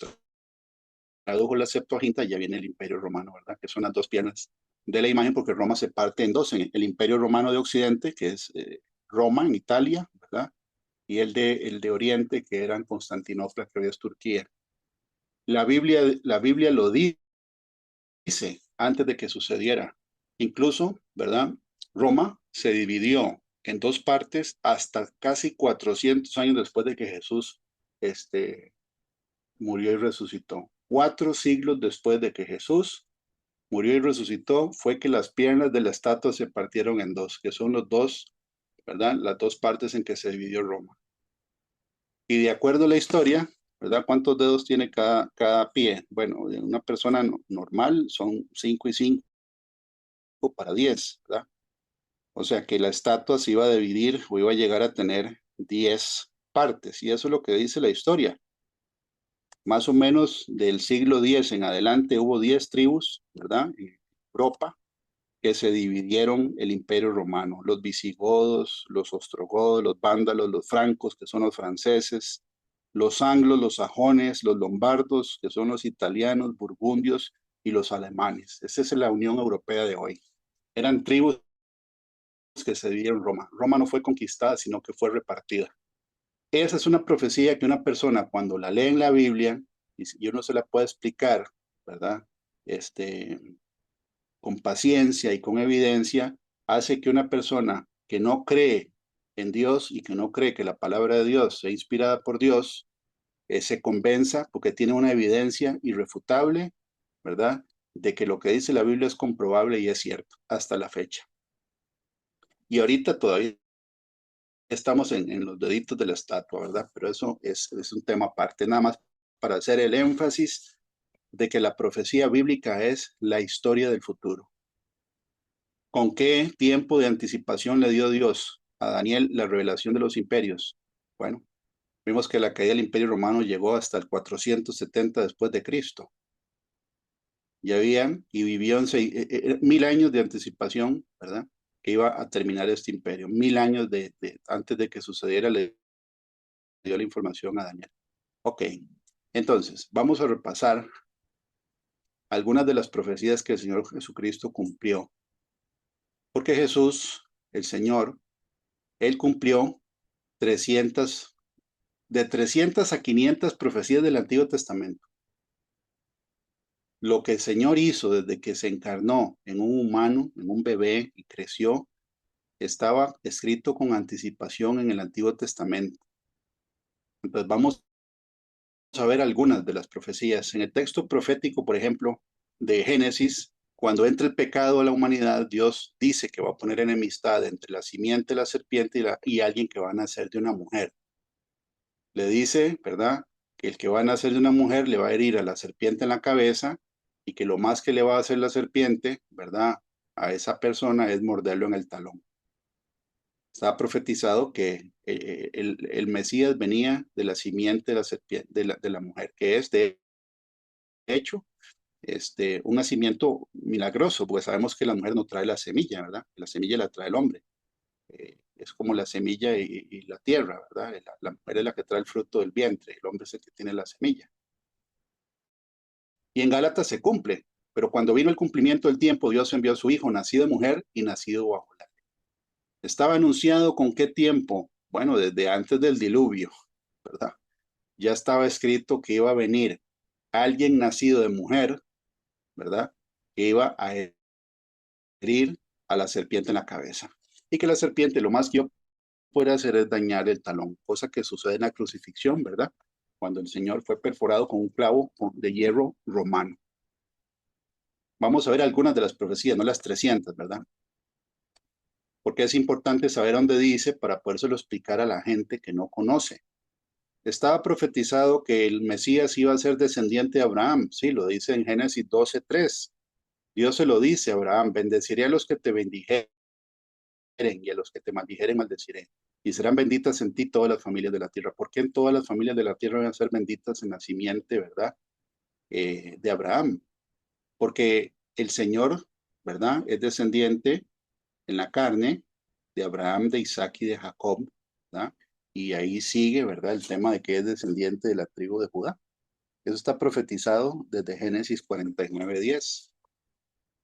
tradujo la Septuaginta, ya viene el imperio romano, ¿verdad? Que son las dos piernas de la imagen, porque Roma se parte en dos, en el imperio romano de Occidente, que es Roma en Italia, ¿verdad? Y el de Oriente, que era en Constantinopla, que hoy es Turquía. La Biblia lo dice antes de que sucediera. Incluso, ¿verdad? Roma se dividió en dos partes hasta casi 400 años después de que Jesús murió y resucitó. 4 siglos después de que Jesús murió y resucitó, fue que las piernas de la estatua se partieron en dos, que son los dos, ¿verdad? Las dos partes en que se dividió Roma. Y de acuerdo a la historia, ¿verdad? ¿Cuántos dedos tiene cada pie? Bueno, en una persona normal son 5 y 5 para 10, ¿verdad? O sea que la estatua se iba a dividir o iba a llegar a tener 10 partes. Y eso es lo que dice la historia. Más o menos del siglo X en adelante hubo 10 tribus, ¿verdad? En Europa, que se dividieron el imperio romano. Los visigodos, los ostrogodos, los vándalos, los francos, que son los franceses, los anglos, los sajones, los lombardos, que son los italianos, burgundios y los alemanes. Esa es la Unión Europea de hoy. Eran tribus que se dividieron Roma. Roma no fue conquistada, sino que fue repartida. Esa es una profecía que una persona cuando la lee en la Biblia, y uno se la puede explicar, ¿verdad? Con paciencia y con evidencia, hace que una persona que no cree en Dios y que no cree que la palabra de Dios sea inspirada por Dios, se convenza porque tiene una evidencia irrefutable, ¿verdad? De que lo que dice la Biblia es comprobable y es cierto hasta la fecha. Y ahorita todavía estamos en los deditos de la estatua, ¿verdad? Pero eso es un tema aparte, nada más para hacer el énfasis de que la profecía bíblica es la historia del futuro. ¿Con qué tiempo de anticipación le dio Dios a Daniel la revelación de los imperios? Bueno, vimos que la caída del Imperio Romano llegó hasta el 470 después de Cristo. Ya habían y vivió en 1000 años de anticipación, ¿verdad? Que iba a terminar este imperio. 1000 años antes de que sucediera, le dio la información a Daniel. Ok, entonces vamos a repasar algunas de las profecías que el Señor Jesucristo cumplió. Porque Jesús, el Señor, Él cumplió de 300 a 500 profecías del Antiguo Testamento. Lo que el Señor hizo desde que se encarnó en un humano, en un bebé y creció, estaba escrito con anticipación en el Antiguo Testamento. Entonces vamos a ver algunas de las profecías. En el texto profético, por ejemplo, de Génesis, Cuando entra el pecado a la humanidad, Dios dice que va a poner enemistad entre la simiente de la serpiente y alguien que va a nacer de una mujer. Le dice, ¿verdad? Que el que va a nacer de una mujer le va a herir a la serpiente en la cabeza y que lo más que le va a hacer la serpiente, ¿verdad? A esa persona es morderlo en el talón. Está profetizado que el Mesías venía de la simiente de la serpiente, de la mujer, que es de hecho un nacimiento milagroso, porque sabemos que la mujer no trae la semilla, ¿verdad? La semilla la trae el hombre. Es como la semilla y la tierra, ¿verdad? La mujer es la que trae el fruto del vientre, el hombre es el que tiene la semilla. Y en Gálatas se cumple, pero cuando vino el cumplimiento del tiempo, Dios envió a su Hijo, nacido de mujer y nacido bajo la ley. Estaba anunciado con qué tiempo, bueno, desde antes del diluvio, ¿verdad? Ya estaba escrito que iba a venir alguien nacido de mujer, ¿verdad? Que iba a herir a la serpiente en la cabeza. Y que la serpiente lo más que yo puede hacer es dañar el talón, cosa que sucede en la crucifixión, ¿verdad? Cuando el Señor fue perforado con un clavo de hierro romano. Vamos a ver algunas de las profecías, no las 300, ¿verdad? Porque es importante saber dónde dice para podérselo explicar a la gente que no conoce. Estaba profetizado que el Mesías iba a ser descendiente de Abraham, sí, lo dice en Génesis 12:3. Dios se lo dice a Abraham, bendeciré a los que te bendijeren y a los que te maldijeren maldeciré. Y serán benditas en ti todas las familias de la tierra. ¿Por qué en todas las familias de la tierra van a ser benditas en la simiente, verdad? De Abraham. Porque el Señor, ¿verdad? Es descendiente en la carne de Abraham, de Isaac y de Jacob, ¿verdad? Y ahí sigue, ¿verdad? El tema de que es descendiente de la tribu de Judá. Eso está profetizado desde Génesis 49:10.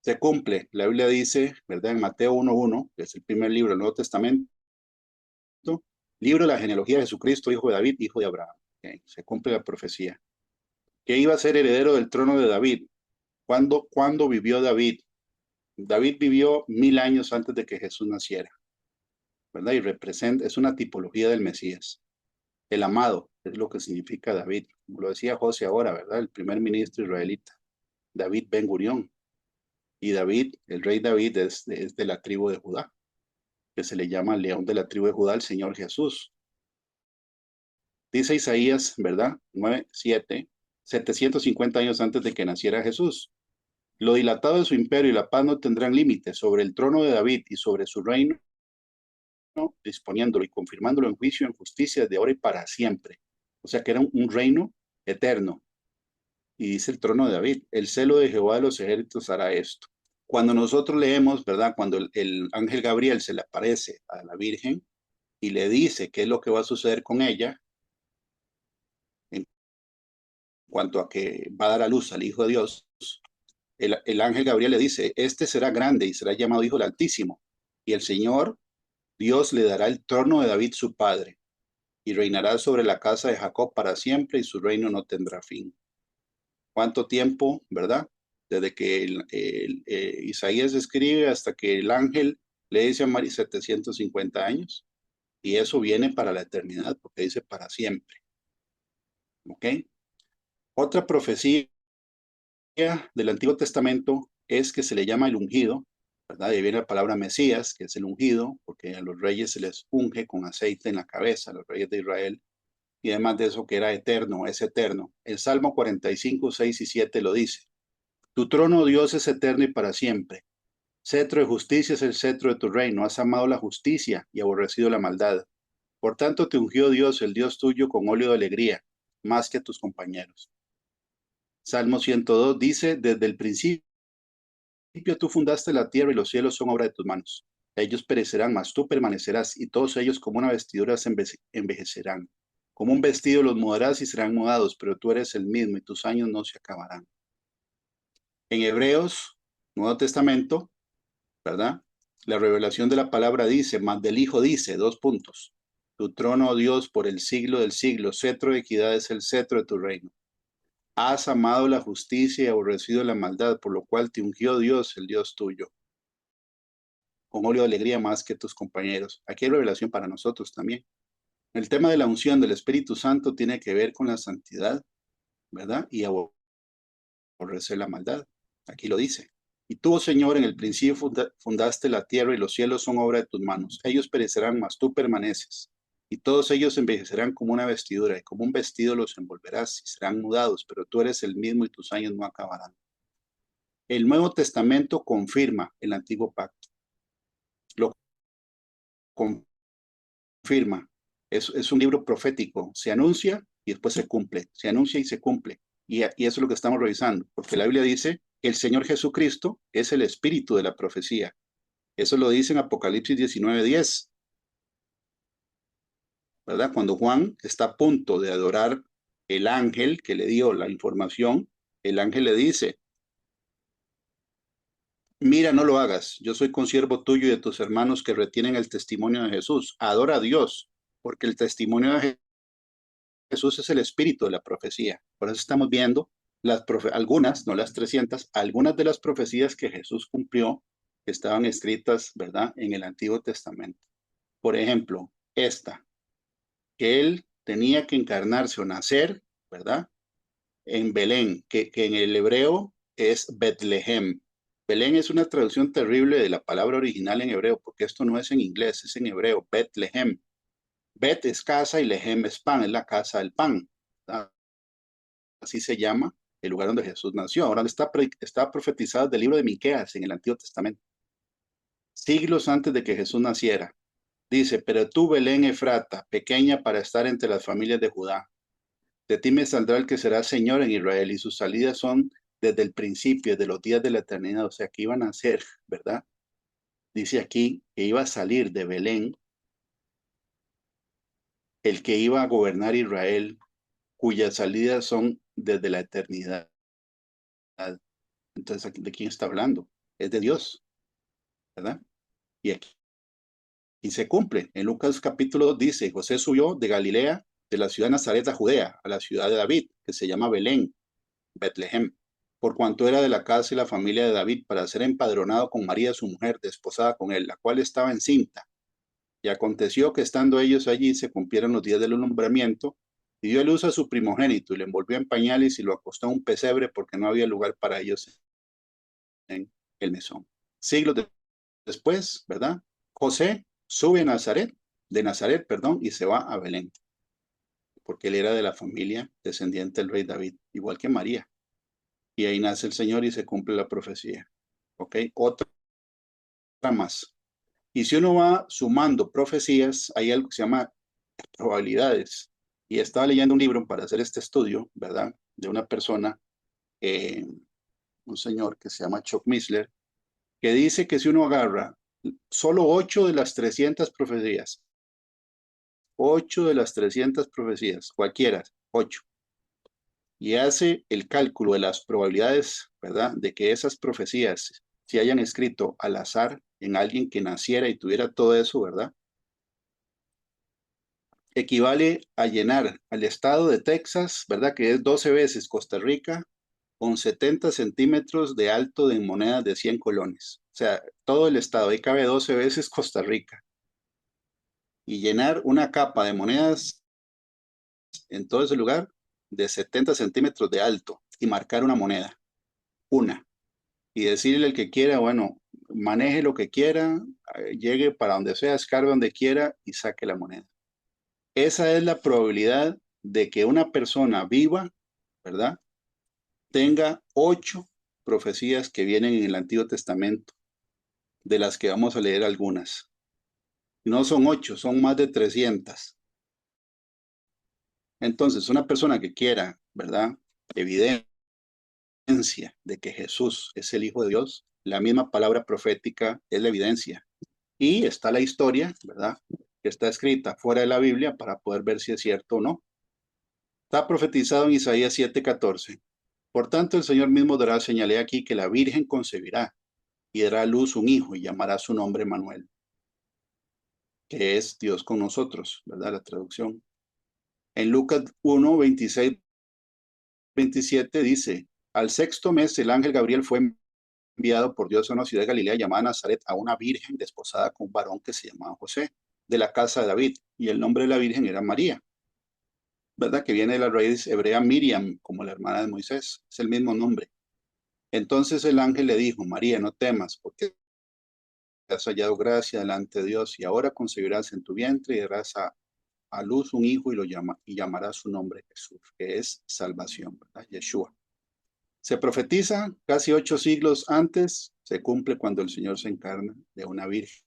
Se cumple. La Biblia dice, ¿verdad? En Mateo 1:1, que es el primer libro del Nuevo Testamento, libro de la genealogía de Jesucristo, hijo de David, hijo de Abraham. Okay. Se cumple la profecía. Que iba a ser heredero del trono de David. ¿Cuándo vivió David? David vivió 1000 años antes de que Jesús naciera, ¿verdad? Y representa, es una tipología del Mesías. El amado es lo que significa David. Como lo decía José ahora, ¿verdad? El primer ministro israelita, David Ben Gurión. Y David, el rey David, es de la tribu de Judá, que se le llama león de la tribu de Judá, el Señor Jesús. Dice Isaías, ¿verdad? 9:7, 750 años antes de que naciera Jesús. Lo dilatado de su imperio y la paz no tendrán límite sobre el trono de David y sobre su reino, disponiéndolo y confirmándolo en juicio y en justicia de ahora y para siempre. O sea que era un reino eterno. Y dice el trono de David, el celo de Jehová de los ejércitos hará esto. Cuando nosotros leemos, ¿verdad? Cuando el ángel Gabriel se le aparece a la Virgen y le dice qué es lo que va a suceder con ella, en cuanto a que va a dar a luz al Hijo de Dios, el ángel Gabriel le dice, este será grande y será llamado Hijo del Altísimo. Y el Señor, Dios, le dará el trono de David su padre y reinará sobre la casa de Jacob para siempre y su reino no tendrá fin. ¿Cuánto tiempo, verdad? Desde que Isaías escribe hasta que el ángel le dice a María 750 años. Y eso viene para la eternidad, porque dice para siempre. ¿Ok? Otra profecía del Antiguo Testamento es que se le llama el ungido, ¿verdad? Y viene la palabra Mesías, que es el ungido, porque a los reyes se les unge con aceite en la cabeza, a los reyes de Israel, y además de eso que era eterno, es eterno. El Salmo 45:6 y 7 lo dice. Tu trono, Dios, es eterno y para siempre. Cetro de justicia es el cetro de tu reino. Has amado la justicia y aborrecido la maldad. Por tanto te ungió Dios, el Dios tuyo, con óleo de alegría, más que a tus compañeros. Salmo 102 dice, desde el principio tú fundaste la tierra y los cielos son obra de tus manos. Ellos perecerán, mas tú permanecerás, y todos ellos como una vestidura se envejecerán. Como un vestido los mudarás y serán mudados, pero tú eres el mismo y tus años no se acabarán. En Hebreos, Nuevo Testamento, ¿verdad? La revelación de la palabra dice, más del Hijo dice, 2 puntos. Tu trono, oh Dios, por el siglo del siglo, cetro de equidad es el cetro de tu reino. Has amado la justicia y aborrecido la maldad, por lo cual te ungió Dios, el Dios tuyo, con óleo de alegría más que tus compañeros. Aquí hay revelación para nosotros también. El tema de la unción del Espíritu Santo tiene que ver con la santidad, ¿verdad? Y aborrecer la maldad. Aquí lo dice. Y tú, oh Señor, en el principio fundaste la tierra y los cielos son obra de tus manos. Ellos perecerán, mas tú permaneces. Y todos ellos envejecerán como una vestidura, y como un vestido los envolverás y serán mudados, pero tú eres el mismo y tus años no acabarán. El Nuevo Testamento confirma el antiguo pacto, lo confirma. Es un libro profético, se anuncia y después se cumple, se anuncia y se cumple. Y eso es lo que estamos revisando, porque la Biblia dice que el Señor Jesucristo es el espíritu de la profecía. Eso lo dice en Apocalipsis 19:10, ¿verdad? Cuando Juan está a punto de adorar el ángel que le dio la información, el ángel le dice, mira, no lo hagas, yo soy consiervo tuyo y de tus hermanos que retienen el testimonio de Jesús. Adora a Dios, porque el testimonio de Jesús es el espíritu de la profecía. Por eso estamos viendo algunas, no las 300, algunas de las profecías que Jesús cumplió que estaban escritas, ¿verdad?, en el Antiguo Testamento. Por ejemplo, esta, que él tenía que encarnarse o nacer, ¿verdad?, en Belén, que en el hebreo es Betlehem. Belén es una traducción terrible de la palabra original en hebreo, porque esto no es en inglés, es en hebreo, Betlehem. Bet es casa y Lehem es pan, es la casa del pan, ¿verdad? Así se llama el lugar donde Jesús nació. Ahora está profetizado del libro de Miqueas en el Antiguo Testamento, siglos antes de que Jesús naciera. Dice, pero tú, Belén Efrata, pequeña para estar entre las familias de Judá, de ti me saldrá el que será Señor en Israel, y sus salidas son desde el principio, desde los días de la eternidad, o sea, que iban a ser, ¿verdad? Dice aquí que iba a salir de Belén el que iba a gobernar Israel, cuyas salidas son desde la eternidad. Entonces, ¿de quién está hablando? Es de Dios, ¿verdad? Y aquí y se cumple. En Lucas capítulo 2 dice, José subió de Galilea, de la ciudad de Nazaret a Judea, a la ciudad de David, que se llama Belén, Betlehem, por cuanto era de la casa y la familia de David, para ser empadronado con María, su mujer, desposada con él, la cual estaba encinta. Y aconteció que estando ellos allí, se cumplieron los días del alumbramiento, y dio a luz a su primogénito, y le envolvió en pañales y lo acostó en un pesebre, porque no había lugar para ellos en el mesón. Siglos después, ¿verdad? José sube a Nazaret, de Nazaret, perdón, y se va a Belén, porque él era de la familia descendiente del rey David, igual que María. Y ahí nace el Señor y se cumple la profecía. ¿Ok? Otra más. Y si uno va sumando profecías, hay algo que se llama probabilidades. Y estaba leyendo un libro para hacer este estudio, ¿verdad? De una persona, un señor que se llama Chuck Missler, que dice que si uno agarra solo 8 de las 300 profecías, 8 de las 300 profecías, cualquiera, 8, y hace el cálculo de las probabilidades, ¿verdad?, de que esas profecías se hayan escrito al azar en alguien que naciera y tuviera todo eso, ¿verdad?, equivale a llenar al estado de Texas, ¿verdad?, que es 12 veces Costa Rica, con 70 centímetros de alto de monedas de 100 colones. O sea, todo el estado, ahí cabe 12 veces Costa Rica. Y llenar una capa de monedas en todo ese lugar de 70 centímetros de alto y marcar una moneda, una. Y decirle al que quiera, bueno, maneje lo que quiera, llegue para donde sea, escarbe donde quiera y saque la moneda. Esa es la probabilidad de que una persona viva, ¿verdad?, tenga 8 profecías que vienen en el Antiguo Testamento, de las que vamos a leer algunas. No son 8, son más de 300. Entonces, una persona que quiera, ¿verdad?, evidencia de que Jesús es el Hijo de Dios, la misma palabra profética es la evidencia. Y está la historia, ¿verdad?, que está escrita fuera de la Biblia para poder ver si es cierto o no. Está profetizado en Isaías 7:14. Por tanto, el Señor mismo dará señal aquí que la Virgen concebirá y dará a luz un hijo y llamará su nombre Manuel, que es Dios con nosotros, ¿verdad? La traducción. En Lucas 1:26-27 dice, al sexto mes el ángel Gabriel fue enviado por Dios a una ciudad de Galilea llamada Nazaret a una virgen desposada con un varón que se llamaba José, de la casa de David, y el nombre de la virgen era María, ¿verdad? Que viene de la raíz hebrea Miriam, como la hermana de Moisés, es el mismo nombre. Entonces el ángel le dijo, María, no temas, porque has hallado gracia delante de Dios, y ahora concebirás en tu vientre y darás a luz un hijo y llamarás su nombre Jesús, que es salvación, ¿verdad? Yeshua. Se profetiza casi 8 siglos antes, se cumple cuando el Señor se encarna de una virgen.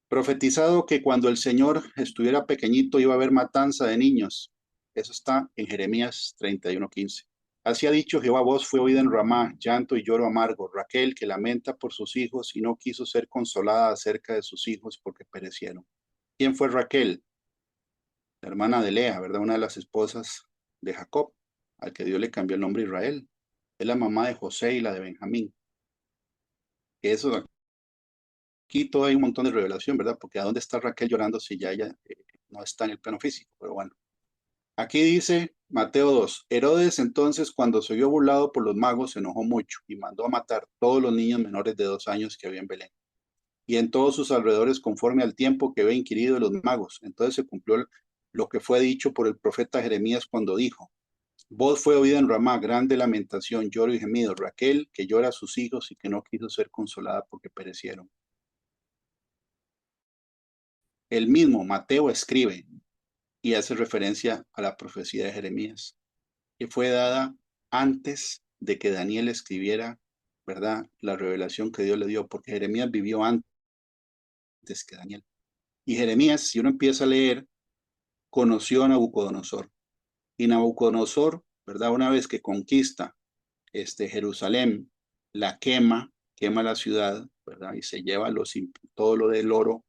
Profetizado que cuando el Señor estuviera pequeñito iba a haber matanza de niños. Eso está en Jeremías 31:15. Así ha dicho Jehová, voz fue oída en Ramá, llanto y lloro amargo. Raquel, que lamenta por sus hijos y no quiso ser consolada acerca de sus hijos porque perecieron. ¿Quién fue Raquel? La hermana de Lea, ¿verdad? Una de las esposas de Jacob, al que Dios le cambió el nombre a Israel. Es la mamá de José y la de Benjamín. Eso aquí todo hay un montón de revelación, ¿verdad? Porque ¿a dónde está Raquel llorando si ya ella no está en el plano físico? Pero bueno, aquí dice Mateo 2, Herodes entonces cuando se vio burlado por los magos se enojó mucho y mandó a matar todos los niños menores de 2 años que había en Belén y en todos sus alrededores conforme al tiempo que había inquirido de los magos. Entonces se cumplió lo que fue dicho por el profeta Jeremías cuando dijo, voz fue oída en Ramá, grande lamentación, lloro y gemido, Raquel que llora a sus hijos y que no quiso ser consolada porque perecieron. El mismo Mateo escribe y hace referencia a la profecía de Jeremías, que fue dada antes de que Daniel escribiera, ¿verdad? La revelación que Dios le dio, porque Jeremías vivió antes que Daniel. Y Jeremías, si uno empieza a leer, conoció a Nabucodonosor. Y Nabucodonosor, ¿verdad? Una vez que conquista Jerusalén, la quema la ciudad, ¿verdad? Y se lleva todo lo del oro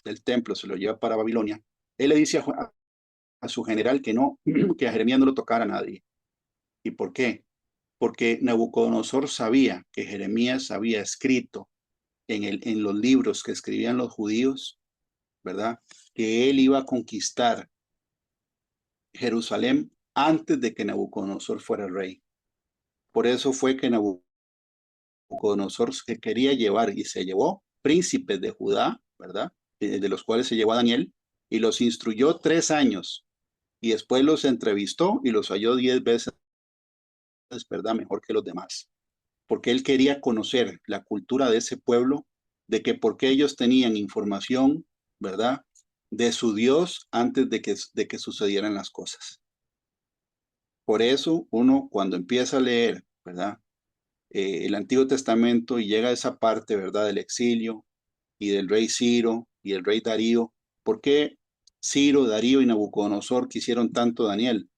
del templo, se lo lleva para Babilonia. Él le dice a su general que no, que a Jeremías no lo tocara a nadie. ¿Y por qué? Porque Nabucodonosor sabía que Jeremías había escrito en los libros que escribían los judíos, ¿verdad? Que él iba a conquistar Jerusalén antes de que Nabucodonosor fuera rey. Por eso fue que Nabucodonosor se quería llevar y se llevó príncipes de Judá, ¿verdad? De los cuales se llevó a Daniel y los instruyó 3 años y después los entrevistó y los halló 10 veces, ¿verdad? Mejor que los demás. Porque él quería conocer la cultura de ese pueblo, de que porque ellos tenían información, ¿verdad? De su Dios antes de que sucedieran las cosas. Por eso uno cuando empieza a leer, ¿verdad? El Antiguo Testamento y llega a esa parte, ¿verdad? Del exilio y del rey Ciro y el rey Darío. ¿Por qué Ciro, Darío y Nabucodonosor quisieron tanto a Daniel?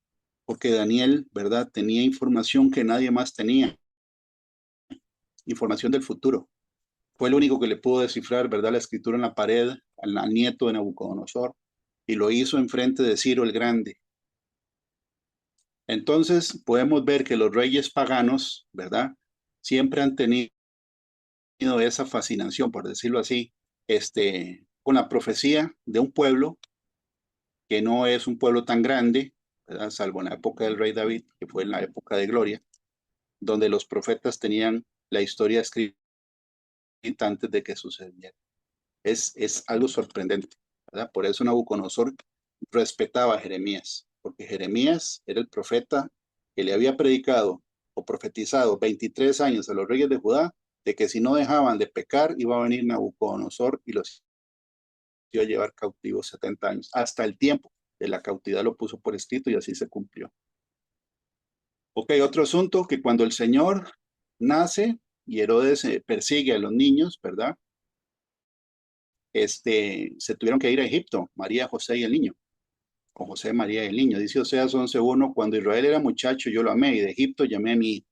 Porque Daniel, ¿verdad? Tenía información que nadie más tenía, información del futuro. Fue el único que le pudo descifrar, ¿verdad? La escritura en la pared al nieto de Nabucodonosor y lo hizo en frente de Ciro el Grande. Entonces podemos ver que los reyes paganos, ¿verdad? Siempre han tenido esa fascinación, por decirlo así, con la profecía de un pueblo que no es un pueblo tan grande, ¿verdad? Salvo en la época del rey David, que fue en la época de gloria, donde los profetas tenían la historia escrita antes de que sucediera. Es algo sorprendente, ¿verdad? Por eso Nabucodonosor respetaba a Jeremías, porque Jeremías era el profeta que le había predicado o profetizado 23 años a los reyes de Judá, de que si no dejaban de pecar, iba a venir Nabucodonosor y los iba a llevar cautivos 70 años. Hasta el tiempo de la cautividad lo puso por escrito y así se cumplió. Ok, otro asunto, que cuando el Señor nace y Herodes persigue a los niños, ¿verdad? Se tuvieron que ir a Egipto, María, José y el niño, o José, María y el niño. Dice Oseas 11:1, cuando Israel era muchacho yo lo amé y de Egipto llamé a mi hijo.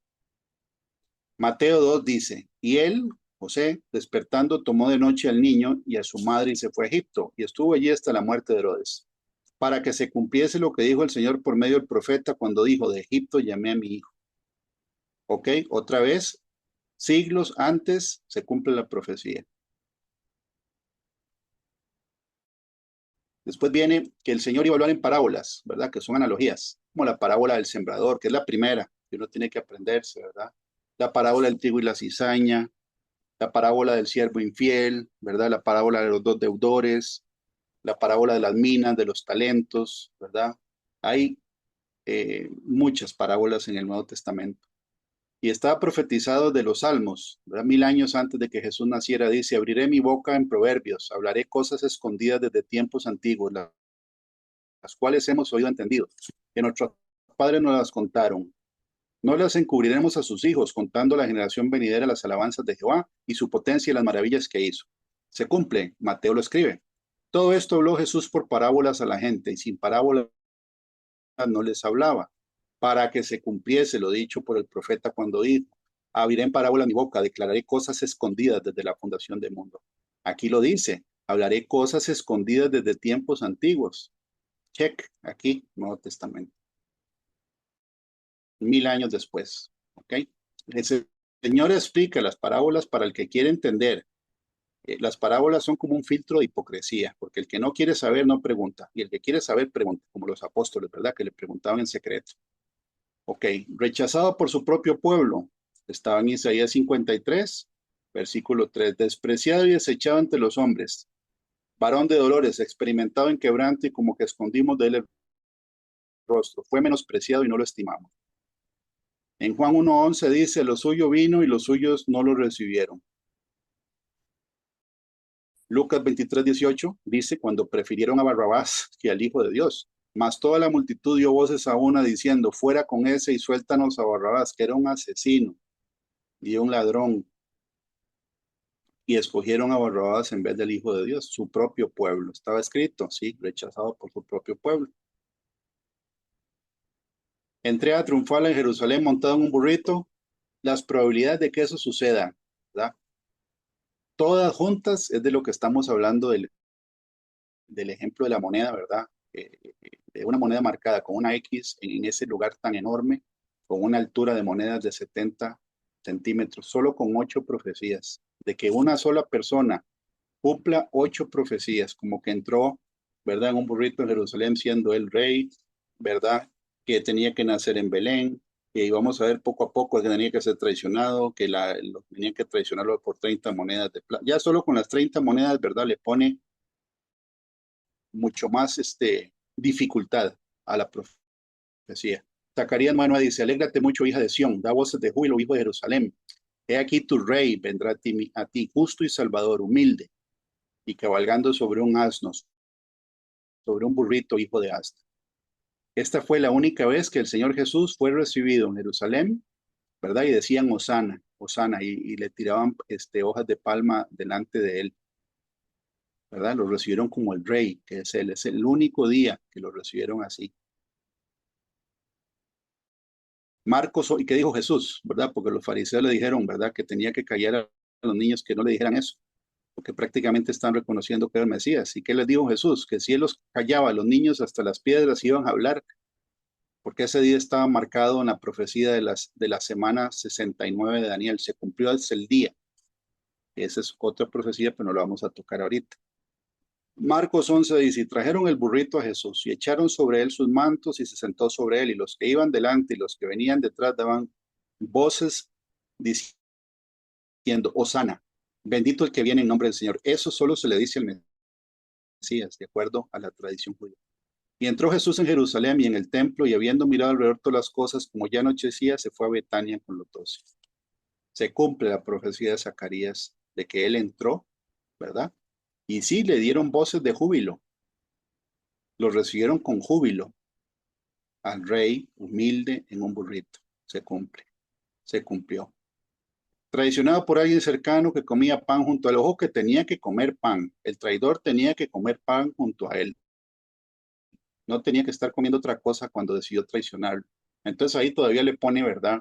Mateo 2 dice, y él, José, despertando, tomó de noche al niño y a su madre y se fue a Egipto y estuvo allí hasta la muerte de Herodes, para que se cumpliese lo que dijo el Señor por medio del profeta cuando dijo, de Egipto llamé a mi hijo. Ok, otra vez, siglos antes se cumple la profecía. Después viene que el Señor iba a hablar en parábolas, ¿verdad? Que son analogías, como la parábola del sembrador, que es la primera que uno tiene que aprenderse, ¿verdad? La parábola del trigo y la cizaña, la parábola del siervo infiel, ¿verdad? La parábola de los dos deudores, la parábola de las minas, de los talentos, ¿verdad? Hay muchas parábolas en el Nuevo Testamento. Y estaba profetizado de los Salmos, ¿verdad? 1000 años antes de que Jesús naciera, dice: abriré mi boca en proverbios, hablaré cosas escondidas desde tiempos antiguos, las cuales hemos oído entendido, que nuestros padres nos las contaron. No las encubriremos a sus hijos, contando a la generación venidera las alabanzas de Jehová y su potencia y las maravillas que hizo. Se cumple, Mateo lo escribe. Todo esto habló Jesús por parábolas a la gente, y sin parábolas no les hablaba, para que se cumpliese lo dicho por el profeta cuando dijo: abriré en parábola mi boca, declararé cosas escondidas desde la fundación del mundo. Aquí lo dice: hablaré cosas escondidas desde tiempos antiguos. Check, aquí, Nuevo Testamento. 1000 años después, ¿ok? El Señor explica las parábolas para el que quiere entender. Las parábolas son como un filtro de hipocresía, porque el que no quiere saber no pregunta, y el que quiere saber pregunta, como los apóstoles, ¿verdad? Que le preguntaban en secreto. Ok, rechazado por su propio pueblo. Estaba en Isaías 53, versículo 3. Despreciado y desechado entre los hombres, varón de dolores, experimentado en quebranto, y como que escondimos de él el rostro. Fue menospreciado y no lo estimamos. En Juan 1:11 dice: lo suyo vino y los suyos no lo recibieron. Lucas 23:18 dice: cuando prefirieron a Barrabás que al Hijo de Dios. Mas toda la multitud dio voces a una diciendo: fuera con ese y suéltanos a Barrabás, que era un asesino y un ladrón. Y escogieron a Barrabás en vez del Hijo de Dios, su propio pueblo. Estaba escrito, sí, rechazado por su propio pueblo. Entrada triunfal en Jerusalén montado en un burrito. Las probabilidades de que eso suceda, ¿verdad? Todas juntas es de lo que estamos hablando del ejemplo de la moneda, ¿verdad? De una moneda marcada con una X en ese lugar tan enorme, con una altura de monedas de 70 centímetros, solo con 8 profecías, de que una sola persona cumpla 8 profecías, como que entró, ¿verdad? En un burrito en Jerusalén siendo el rey, ¿verdad? Que tenía que nacer en Belén, que íbamos a ver poco a poco que tenía que ser traicionado, que tenía que traicionarlo por 30 monedas de plata. Ya solo con las 30 monedas, ¿verdad? Le pone mucho más dificultad a la profecía. Zacarías 9 dice: alégrate mucho, hija de Sión, da voces de júbilo, hijo de Jerusalén. He aquí tu rey vendrá a ti, justo y salvador, humilde, y cabalgando sobre un asno, sobre un burrito, hijo de asno. Esta fue la única vez que el Señor Jesús fue recibido en Jerusalén, ¿verdad? Y decían Hosana, Hosana, y le tiraban hojas de palma delante de él, ¿verdad? Lo recibieron como el rey, que es él. Es el único día que lo recibieron así. Marcos, ¿y qué dijo Jesús? ¿Verdad? Porque los fariseos le dijeron, ¿verdad? Que tenía que callar a los niños, que no le dijeran eso, porque prácticamente están reconociendo que era el Mesías. ¿Y qué les dijo Jesús? Que si él los callaba, los niños hasta las piedras iban a hablar, porque ese día estaba marcado en la profecía de la semana 69 de Daniel. Se cumplió hasta el día. Esa es otra profecía, pero no la vamos a tocar ahorita. Marcos 11 dice: y trajeron el burrito a Jesús y echaron sobre él sus mantos y se sentó sobre él, y los que iban delante y los que venían detrás daban voces diciendo: Hosana, bendito el que viene en nombre del Señor. Eso solo se le dice al Mesías, de acuerdo a la tradición judía. Y entró Jesús en Jerusalén y en el templo, y habiendo mirado alrededor todas las cosas, como ya anochecía, se fue a Betania con los 12. Se cumple la profecía de Zacarías de que él entró, ¿verdad? Y sí, le dieron voces de júbilo. Lo recibieron con júbilo al rey humilde en un burrito. Se cumple, se cumplió. Traicionado por alguien cercano que comía pan junto al ojo, que tenía que comer pan. El traidor tenía que comer pan junto a él. No tenía que estar comiendo otra cosa cuando decidió traicionarlo. Entonces ahí todavía le pone, ¿verdad?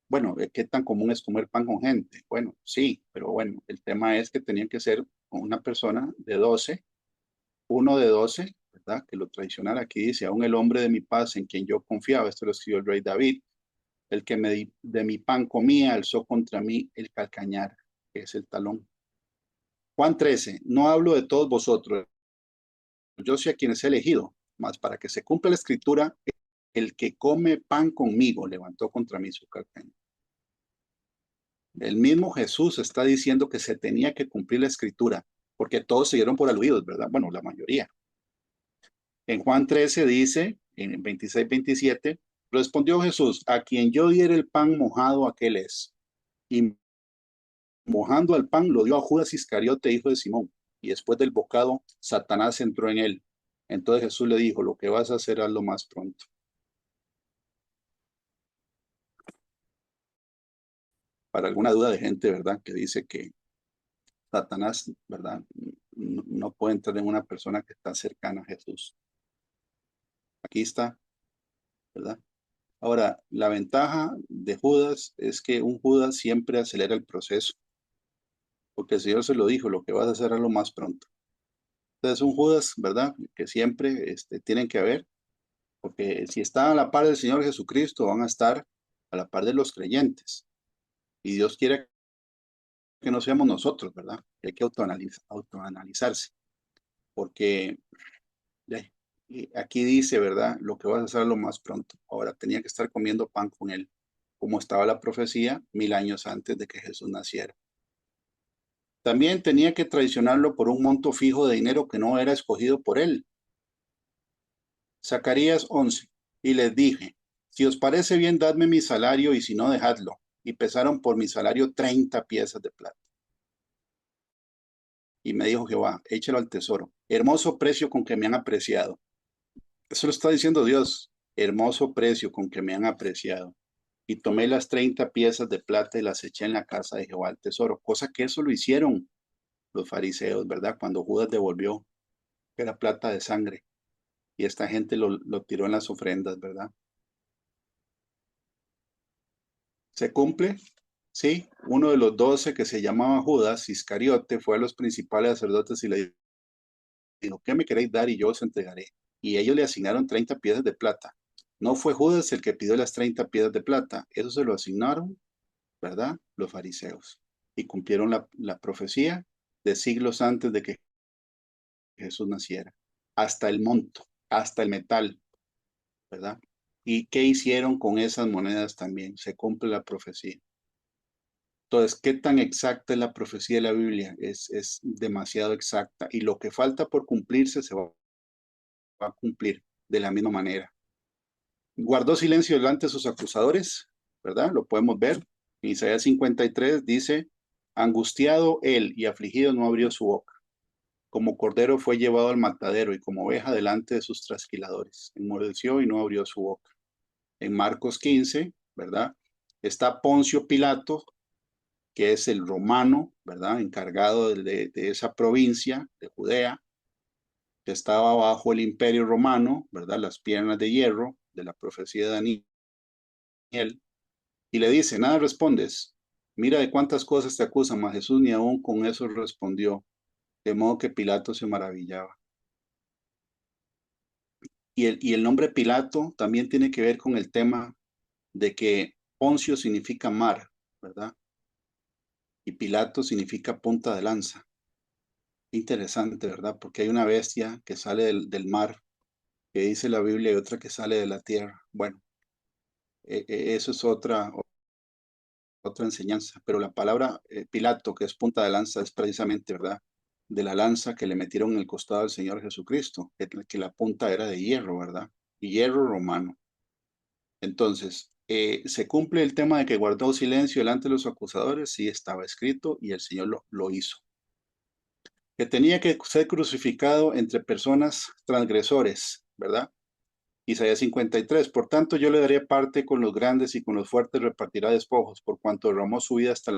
Bueno, ¿qué tan común es comer pan con gente? Bueno, sí, pero bueno, el tema es que tenía que ser una persona de 12, uno de 12, ¿verdad? Que lo traicionara. Aquí dice: aún el hombre de mi paz en quien yo confiaba. Esto lo escribió el rey David. El que de mi pan comía, alzó contra mí el calcañar, que es el talón. Juan 13: no hablo de todos vosotros, yo soy a quienes he elegido, mas para que se cumpla la escritura, el que come pan conmigo levantó contra mí su calcañar. El mismo Jesús está diciendo que se tenía que cumplir la escritura, porque todos se dieron por aludidos, ¿verdad? Bueno, la mayoría. En Juan 13 dice, en 26-27, Respondió Jesús, a quien yo diera el pan mojado, aquel es. Y mojando al pan lo dio a Judas Iscariote, hijo de Simón. Y después del bocado, Satanás entró en él. Entonces Jesús le dijo, lo que vas a hacer, hazlo más pronto. Para alguna duda de gente, ¿verdad? Que dice que Satanás, ¿verdad? No puede entrar en una persona que está cercana a Jesús. Aquí está, ¿verdad? Ahora, la ventaja de Judas es que un Judas siempre acelera el proceso, porque el Señor se lo dijo, lo que vas a hacer es lo más pronto. Entonces, un Judas, ¿verdad? Que siempre tienen que haber, porque si están a la par del Señor Jesucristo, van a estar a la par de los creyentes. Y Dios quiere que no seamos nosotros, ¿verdad? Hay que autoanalizarse, porque aquí dice, ¿verdad? Lo que vas a hacer lo más pronto. Ahora, tenía que estar comiendo pan con él, como estaba la profecía 1000 años antes de que Jesús naciera. También tenía que traicionarlo por un monto fijo de dinero que no era escogido por él. Zacarías 11. Y les dije, si os parece bien, dadme mi salario, y si no, dejadlo. Y pesaron por mi salario 30 piezas de plata. Y me dijo Jehová, échalo al tesoro. Hermoso precio con que me han apreciado. Eso lo está diciendo Dios. Hermoso precio con que me han apreciado. Y tomé las 30 piezas de plata y las eché en la casa de Jehová al tesoro. Cosa que eso lo hicieron los fariseos, ¿verdad? Cuando Judas devolvió, que era plata de sangre. Y esta gente lo tiró en las ofrendas, ¿verdad? ¿Se cumple? Sí, uno de los 12 que se llamaba Judas Iscariote fue a los principales sacerdotes y le dijo, ¿qué me queréis dar y yo os entregaré? Y ellos le asignaron 30 piezas de plata. No fue Judas el que pidió las 30 piezas de plata, eso se lo asignaron, ¿verdad? Los fariseos. Y cumplieron la profecía de siglos antes de que Jesús naciera. Hasta el monto, hasta el metal, ¿verdad? ¿Y qué hicieron con esas monedas también? Se cumple la profecía. Entonces, ¿qué tan exacta es la profecía de la Biblia? Es demasiado exacta. Y lo que falta por cumplirse se va a cumplir de la misma manera. Guardó silencio delante de sus acusadores, ¿verdad? Lo podemos ver. En Isaías 53 dice, angustiado él y afligido no abrió su boca. Como cordero fue llevado al matadero y como oveja delante de sus trasquiladores. Enmudeció y no abrió su boca. En Marcos 15, ¿verdad? Está Poncio Pilato, que es el romano, ¿verdad? Encargado de esa provincia de Judea, que estaba bajo el imperio romano, ¿verdad? Las piernas de hierro de la profecía de Daniel, y le dice, nada respondes, mira de cuántas cosas te acusan, mas Jesús ni aún con eso respondió, de modo que Pilato se maravillaba. Y el nombre Pilato también tiene que ver con el tema de que Poncio significa mar, ¿verdad? Y Pilato significa punta de lanza. Interesante, ¿verdad? Porque hay una bestia que sale del mar, que dice la Biblia, y otra que sale de la tierra. Bueno, eso es otra enseñanza, pero la palabra Pilato, que es punta de lanza, es precisamente, ¿verdad? De la lanza que le metieron en el costado del Señor Jesucristo, que la punta era de hierro, ¿verdad? Y hierro romano. Entonces, ¿se cumple el tema de que guardó silencio delante de los acusadores? Sí, estaba escrito y el Señor lo hizo. Que tenía que ser crucificado entre personas transgresores, ¿verdad? Isaías 53, por tanto yo le daré parte con los grandes y con los fuertes repartirá despojos, por cuanto derramó su vida hasta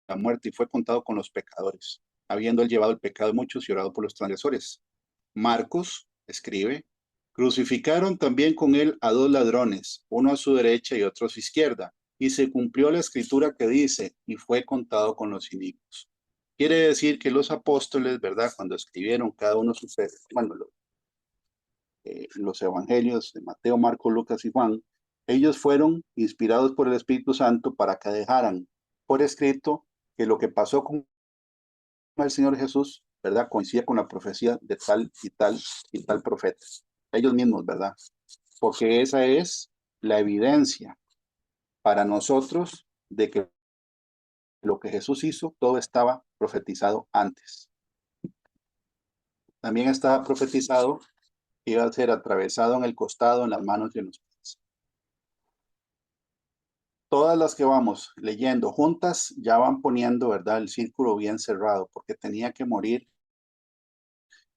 la muerte y fue contado con los pecadores, habiendo él llevado el pecado de muchos y orado por los transgresores. Marcos escribe, crucificaron también con él a dos ladrones, uno a su derecha y otro a su izquierda, y se cumplió la escritura que dice, y fue contado con los inicuos. Quiere decir que los apóstoles, ¿verdad? Cuando escribieron cada uno sus, bueno, los evangelios de Mateo, Marcos, Lucas y Juan, ellos fueron inspirados por el Espíritu Santo para que dejaran por escrito que lo que pasó con el Señor Jesús, ¿verdad? Coincide con la profecía de tal y tal y tal profeta. Ellos mismos, ¿verdad? Porque esa es la evidencia para nosotros de que lo que Jesús hizo, todo estaba profetizado antes. También estaba profetizado que iba a ser atravesado en el costado, en las manos y en los pies. Todas las que vamos leyendo juntas ya van poniendo, ¿verdad?, el círculo bien cerrado, porque tenía que morir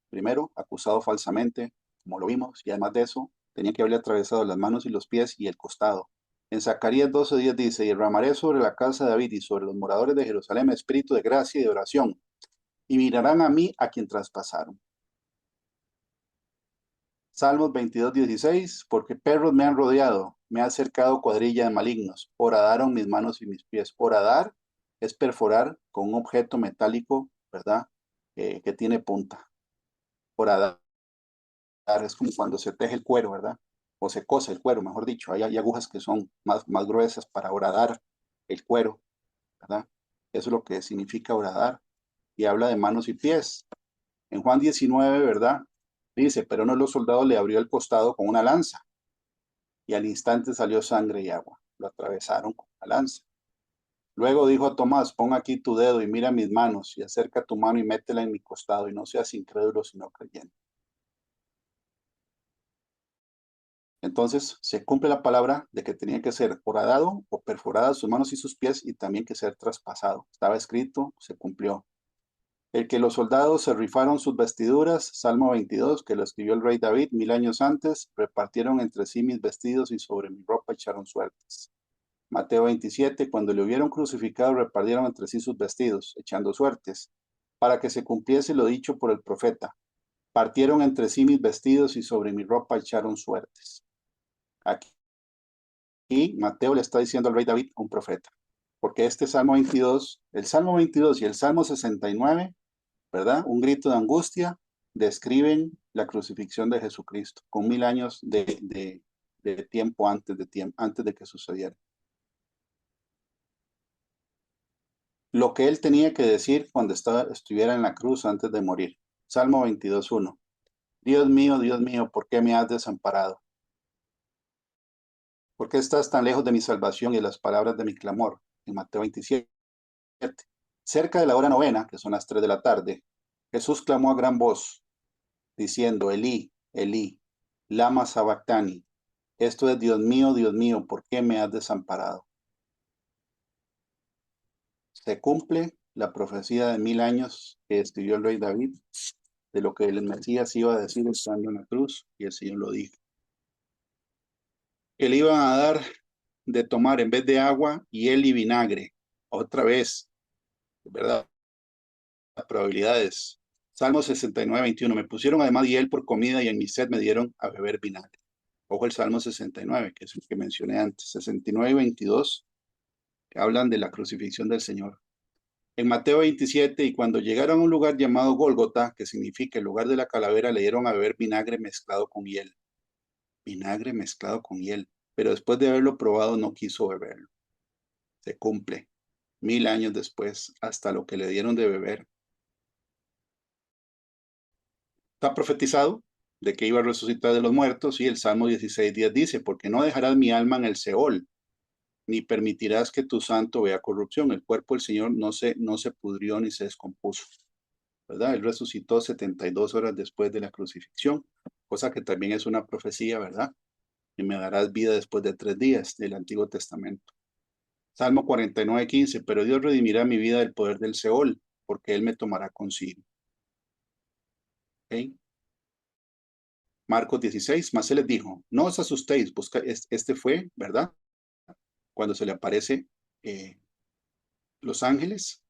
primero acusado falsamente, como lo vimos, y además de eso, tenía que haberle atravesado las manos y los pies y el costado. En Zacarías 12:10 dice, y derramaré sobre la casa de David y sobre los moradores de Jerusalén espíritu de gracia y de oración, y mirarán a mí a quien traspasaron. Salmos 22:16, porque perros me han rodeado, me ha acercado cuadrilla de malignos, horadaron mis manos y mis pies. Horadar es perforar con un objeto metálico, ¿verdad? Que tiene punta. Horadar es como cuando se teje el cuero, ¿verdad? O se cose el cuero, mejor dicho. Hay agujas que son más gruesas para horadar el cuero, ¿verdad? Eso es lo que significa horadar. Y habla de manos y pies. En Juan 19, ¿verdad? Dice, pero uno de los soldados le abrió el costado con una lanza y al instante salió sangre y agua. Lo atravesaron con la lanza. Luego dijo a Tomás, pon aquí tu dedo y mira mis manos y acerca tu mano y métela en mi costado y no seas incrédulo sino creyente. Entonces se cumple la palabra de que tenía que ser horadado o perforadas sus manos y sus pies y también que ser traspasado. Estaba escrito, se cumplió. El que los soldados se rifaron sus vestiduras, Salmo 22, que lo escribió el rey David 1000 años antes, repartieron entre sí mis vestidos y sobre mi ropa echaron suertes. Mateo 27, cuando le hubieron crucificado, repartieron entre sí sus vestidos, echando suertes, para que se cumpliese lo dicho por el profeta. Partieron entre sí mis vestidos y sobre mi ropa echaron suertes. Aquí Mateo le está diciendo al rey David, un profeta, porque este Salmo 22, el Salmo 22 y el Salmo 69, ¿verdad? Un grito de angustia, describen la crucifixión de Jesucristo, con 1000 años de tiempo antes de que sucediera. Lo que él tenía que decir cuando estuviera en la cruz antes de morir. Salmo 22:1. Dios mío, ¿por qué me has desamparado? ¿Por qué estás tan lejos de mi salvación y las palabras de mi clamor? En Mateo 27. Cerca de la hora novena, que son las 3 de la tarde, Jesús clamó a gran voz, diciendo, Elí, Elí, lama sabactani. Esto es, Dios mío, ¿por qué me has desamparado? Se cumple la profecía de 1000 años que escribió el rey David de lo que el Mesías iba a decir estando en la cruz, y el Señor lo dijo. Que le iban a dar de tomar en vez de agua hiel y vinagre. Otra vez, ¿verdad? Las probabilidades. Salmo 69:21. Me pusieron además hiel por comida y en mi sed me dieron a beber vinagre. Ojo el Salmo 69, que es el que mencioné antes. 69:22, que hablan de la crucifixión del Señor. En Mateo 27, y cuando llegaron a un lugar llamado Gólgota, que significa el lugar de la calavera, le dieron a beber vinagre mezclado con hiel. Vinagre mezclado con hiel. Pero después de haberlo probado no quiso beberlo. Se cumple. 1000 años después, hasta lo que le dieron de beber. Está profetizado de que iba a resucitar de los muertos y el Salmo 16:10 dice, porque no dejarás mi alma en el Seol, ni permitirás que tu santo vea corrupción. El cuerpo del Señor no se pudrió ni se descompuso, ¿verdad? Él resucitó 72 horas después de la crucifixión, cosa que también es una profecía, ¿verdad? Y me darás vida después de 3 días del Antiguo Testamento. Salmo 49:15, pero Dios redimirá mi vida del poder del Seol, porque Él me tomará consigo. ¿Okay? Marcos 16, más Él les dijo, no os asustéis, busca, este fue, ¿verdad? Cuando se le aparece los ángeles,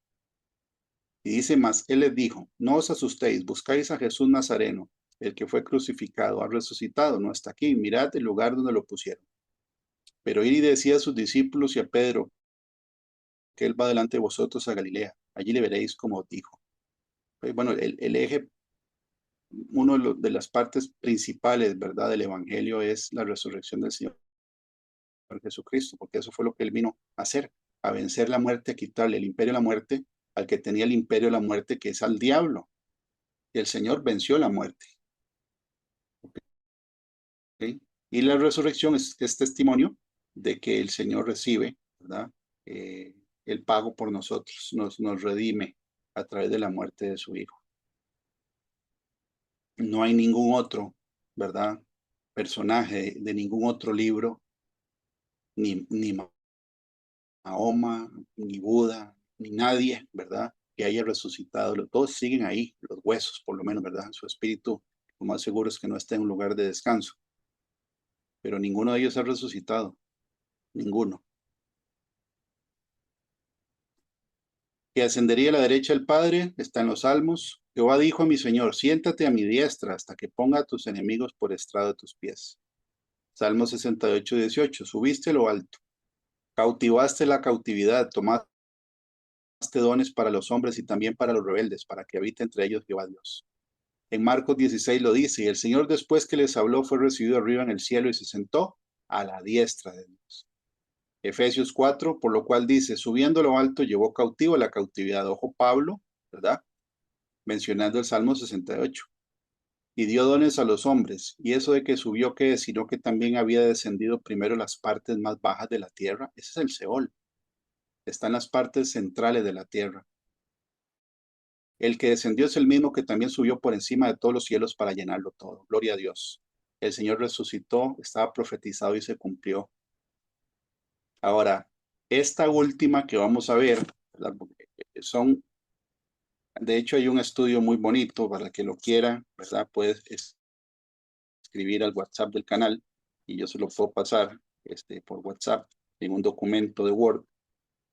y dice más, Él les dijo, no os asustéis, buscáis a Jesús Nazareno, el que fue crucificado, ha resucitado, no está aquí, mirad el lugar donde lo pusieron. Pero ir y decía a sus discípulos y a Pedro, que Él va delante de vosotros a Galilea, allí le veréis como dijo. Bueno, el eje, uno de las partes principales, ¿verdad?, del Evangelio es la resurrección del Señor Jesucristo, porque eso fue lo que Él vino a hacer, a vencer la muerte, a quitarle el imperio de la muerte al que tenía el imperio de la muerte, que es al diablo. Y el Señor venció la muerte. ¿Okay? Y la resurrección es testimonio de que el Señor recibe, ¿verdad? El pago por nosotros, nos redime a través de la muerte de su Hijo. No hay ningún otro, ¿verdad?, personaje de ningún otro libro, ni Mahoma, ni Buda, ni nadie, ¿verdad? Que haya resucitado. Todos siguen ahí, los huesos por lo menos, ¿verdad? Su espíritu, lo más seguro es que no esté en un lugar de descanso. Pero ninguno de ellos ha resucitado, ninguno. Que ascendería a la derecha del Padre, está en los Salmos. Jehová dijo a mi Señor, siéntate a mi diestra hasta que ponga a tus enemigos por estrado de tus pies. Salmo 68, 18. Subiste a lo alto, cautivaste la cautividad, tomaste dones para los hombres y también para los rebeldes, para que habite entre ellos Jehová Dios. En Marcos 16 lo dice, y el Señor después que les habló fue recibido arriba en el cielo y se sentó a la diestra de Dios. Efesios 4, por lo cual dice, subiendo a lo alto llevó cautivo la cautividad. Ojo Pablo, ¿verdad? Mencionando el Salmo 68. Y dio dones a los hombres. Y eso de que subió, ¿qué es? Sino que también había descendido primero las partes más bajas de la tierra. Ese es el Seol. Está en las partes centrales de la tierra. El que descendió es el mismo que también subió por encima de todos los cielos para llenarlo todo. Gloria a Dios. El Señor resucitó, estaba profetizado y se cumplió. Ahora, esta última que vamos a ver, ¿verdad? Son, de hecho, hay un estudio muy bonito para el que lo quiera, ¿verdad? Puedes escribir al WhatsApp del canal y yo se lo puedo pasar por WhatsApp en un documento de Word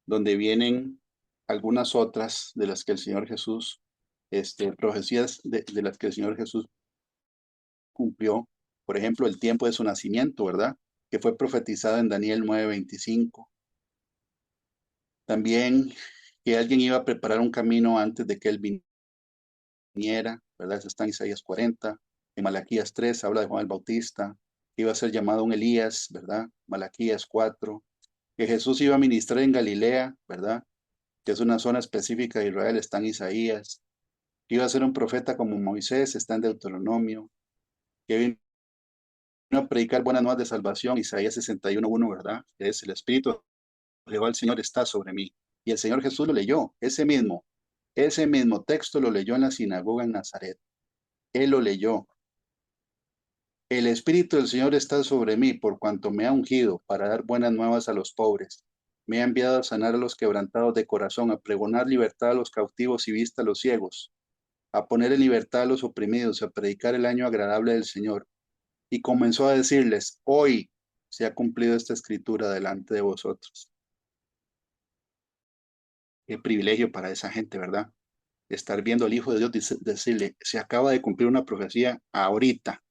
donde vienen algunas otras de las que el Señor Jesús, profecías de las que el Señor Jesús cumplió. Por ejemplo, el tiempo de su nacimiento, ¿verdad? Que fue profetizado en Daniel 9:25. También que alguien iba a preparar un camino antes de que él viniera, ¿verdad? Eso está en Isaías 40. En Malaquías 3 habla de Juan el Bautista, que iba a ser llamado un Elías, ¿verdad? Malaquías 4. Que Jesús iba a ministrar en Galilea, ¿verdad? Que es una zona específica de Israel, está en Isaías. Que iba a ser un profeta como Moisés, está en Deuteronomio. Que vino a predicar buenas nuevas de salvación, Isaías 61:1, ¿verdad? Que es el Espíritu de Jehová el Señor está sobre mí. Y el Señor Jesús lo leyó, ese mismo texto lo leyó en la sinagoga en Nazaret. Él lo leyó. El Espíritu del Señor está sobre mí por cuanto me ha ungido para dar buenas nuevas a los pobres. Me ha enviado a sanar a los quebrantados de corazón, a pregonar libertad a los cautivos y vista a los ciegos, a poner en libertad a los oprimidos, a predicar el año agradable del Señor. Y comenzó a decirles, hoy se ha cumplido esta escritura delante de vosotros. Qué privilegio para esa gente, ¿verdad? Estar viendo al Hijo de Dios decirle, se acaba de cumplir una profecía ahorita,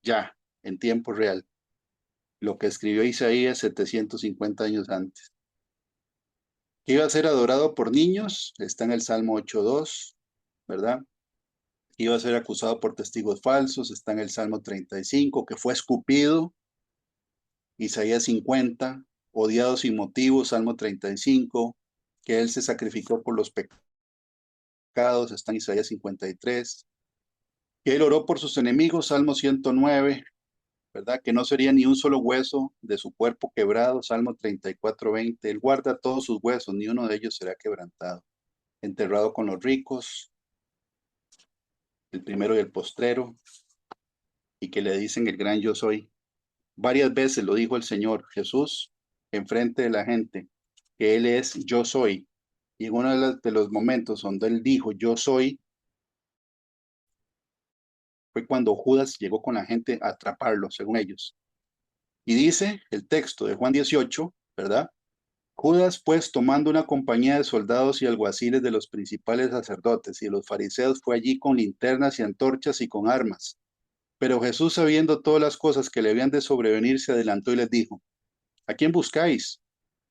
ya, en tiempo real. Lo que escribió Isaías 750 años antes. Que iba a ser adorado por niños, está en el Salmo 8:2, ¿verdad? Que iba a ser acusado por testigos falsos, está en el Salmo 35, que fue escupido, Isaías 50, odiado sin motivo, Salmo 35, que él se sacrificó por los pecados, está en Isaías 53, que él oró por sus enemigos, Salmo 109, ¿verdad? Que no sería ni un solo hueso de su cuerpo quebrado, Salmo 34:20. Él guarda todos sus huesos, ni uno de ellos será quebrantado. Enterrado con los ricos, el primero y el postrero, y que le dicen el gran yo soy. Varias veces lo dijo el Señor Jesús enfrente de la gente, que Él es yo soy. Y en uno de los momentos donde Él dijo yo soy, fue cuando Judas llegó con la gente a atraparlo, según ellos. Y dice el texto de Juan 18, ¿verdad? Judas, pues, tomando una compañía de soldados y alguaciles de los principales sacerdotes y de los fariseos, fue allí con linternas y antorchas y con armas. Pero Jesús, sabiendo todas las cosas que le habían de sobrevenir, se adelantó y les dijo, ¿a quién buscáis?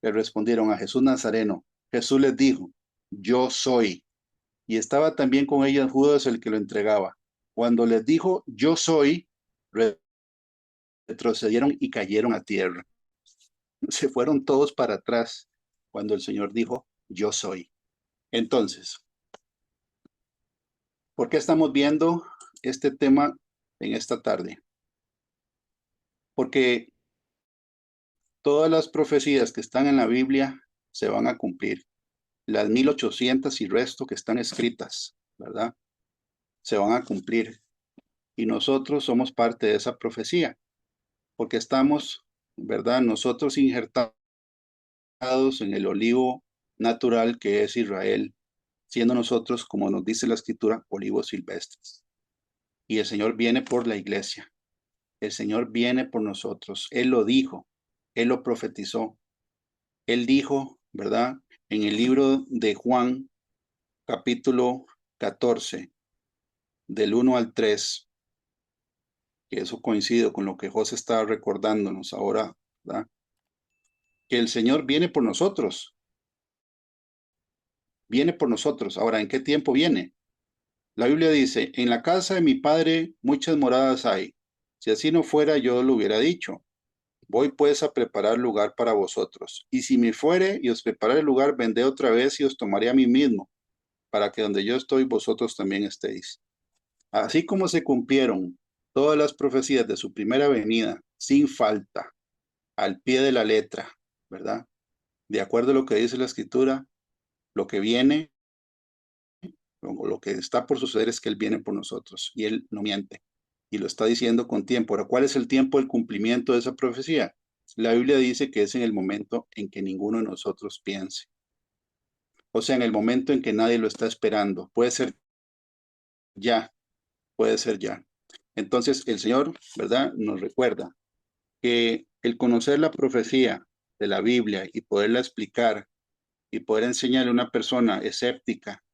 Le respondieron, a Jesús Nazareno. Jesús les dijo, yo soy. Y estaba también con ellos Judas, el que lo entregaba. Cuando les dijo, yo soy, retrocedieron y cayeron a tierra. Se fueron todos para atrás cuando el Señor dijo, yo soy. Entonces, ¿por qué estamos viendo este tema en esta tarde? Porque todas las profecías que están en la Biblia se van a cumplir. Las 1800 y resto que están escritas, ¿verdad? Se van a cumplir. Y nosotros somos parte de esa profecía, porque estamos, ¿verdad? Nosotros injertados en el olivo natural que es Israel, siendo nosotros, como nos dice la escritura, olivos silvestres. Y el Señor viene por la iglesia, el Señor viene por nosotros. Él lo dijo, Él lo profetizó. Él dijo, ¿verdad? En el libro de Juan, capítulo 14, del 1 al 3, que eso coincide con lo que José está recordándonos ahora, ¿verdad? Que el Señor viene por nosotros, viene por nosotros. Ahora, ¿en qué tiempo viene? La Biblia dice, en la casa de mi padre muchas moradas hay. Si así no fuera, yo lo hubiera dicho. Voy pues a preparar lugar para vosotros. Y si me fuere y os preparare el lugar, vendré otra vez y os tomaré a mí mismo, para que donde yo estoy, vosotros también estéis. Así como se cumplieron todas las profecías de su primera venida, sin falta, al pie de la letra, ¿verdad? De acuerdo a lo que dice la escritura, lo que viene, lo que está por suceder es que Él viene por nosotros y Él no miente. Y lo está diciendo con tiempo. Ahora, ¿cuál es el tiempo del cumplimiento de esa profecía? La Biblia dice que es en el momento en que ninguno de nosotros piense. O sea, en el momento en que nadie lo está esperando. Puede ser ya, puede ser ya. Entonces, el Señor, ¿verdad? Nos recuerda que el conocer la profecía de la Biblia y poderla explicar y poder enseñarle a una persona escéptica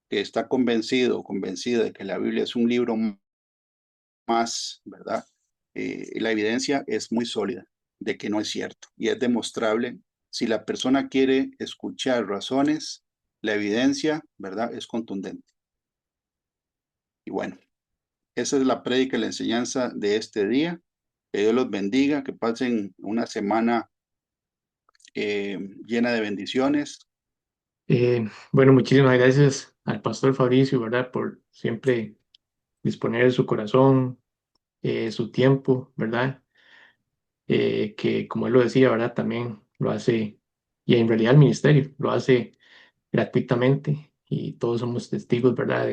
que está convencido o convencida de que la Biblia es un libro más, ¿verdad? La evidencia es muy sólida de que no es cierto y es demostrable. Si la persona quiere escuchar razones, la evidencia, ¿verdad? Es contundente. Y bueno, esa es la prédica y la enseñanza de este día. Que Dios los bendiga, que pasen una semana llena de bendiciones. Bueno, muchísimas gracias al pastor Fabricio, ¿verdad? Por siempre disponer su corazón, su tiempo, ¿verdad? Que como él lo decía, ¿verdad? También lo hace, y en realidad el ministerio lo hace gratuitamente y todos somos testigos, ¿verdad?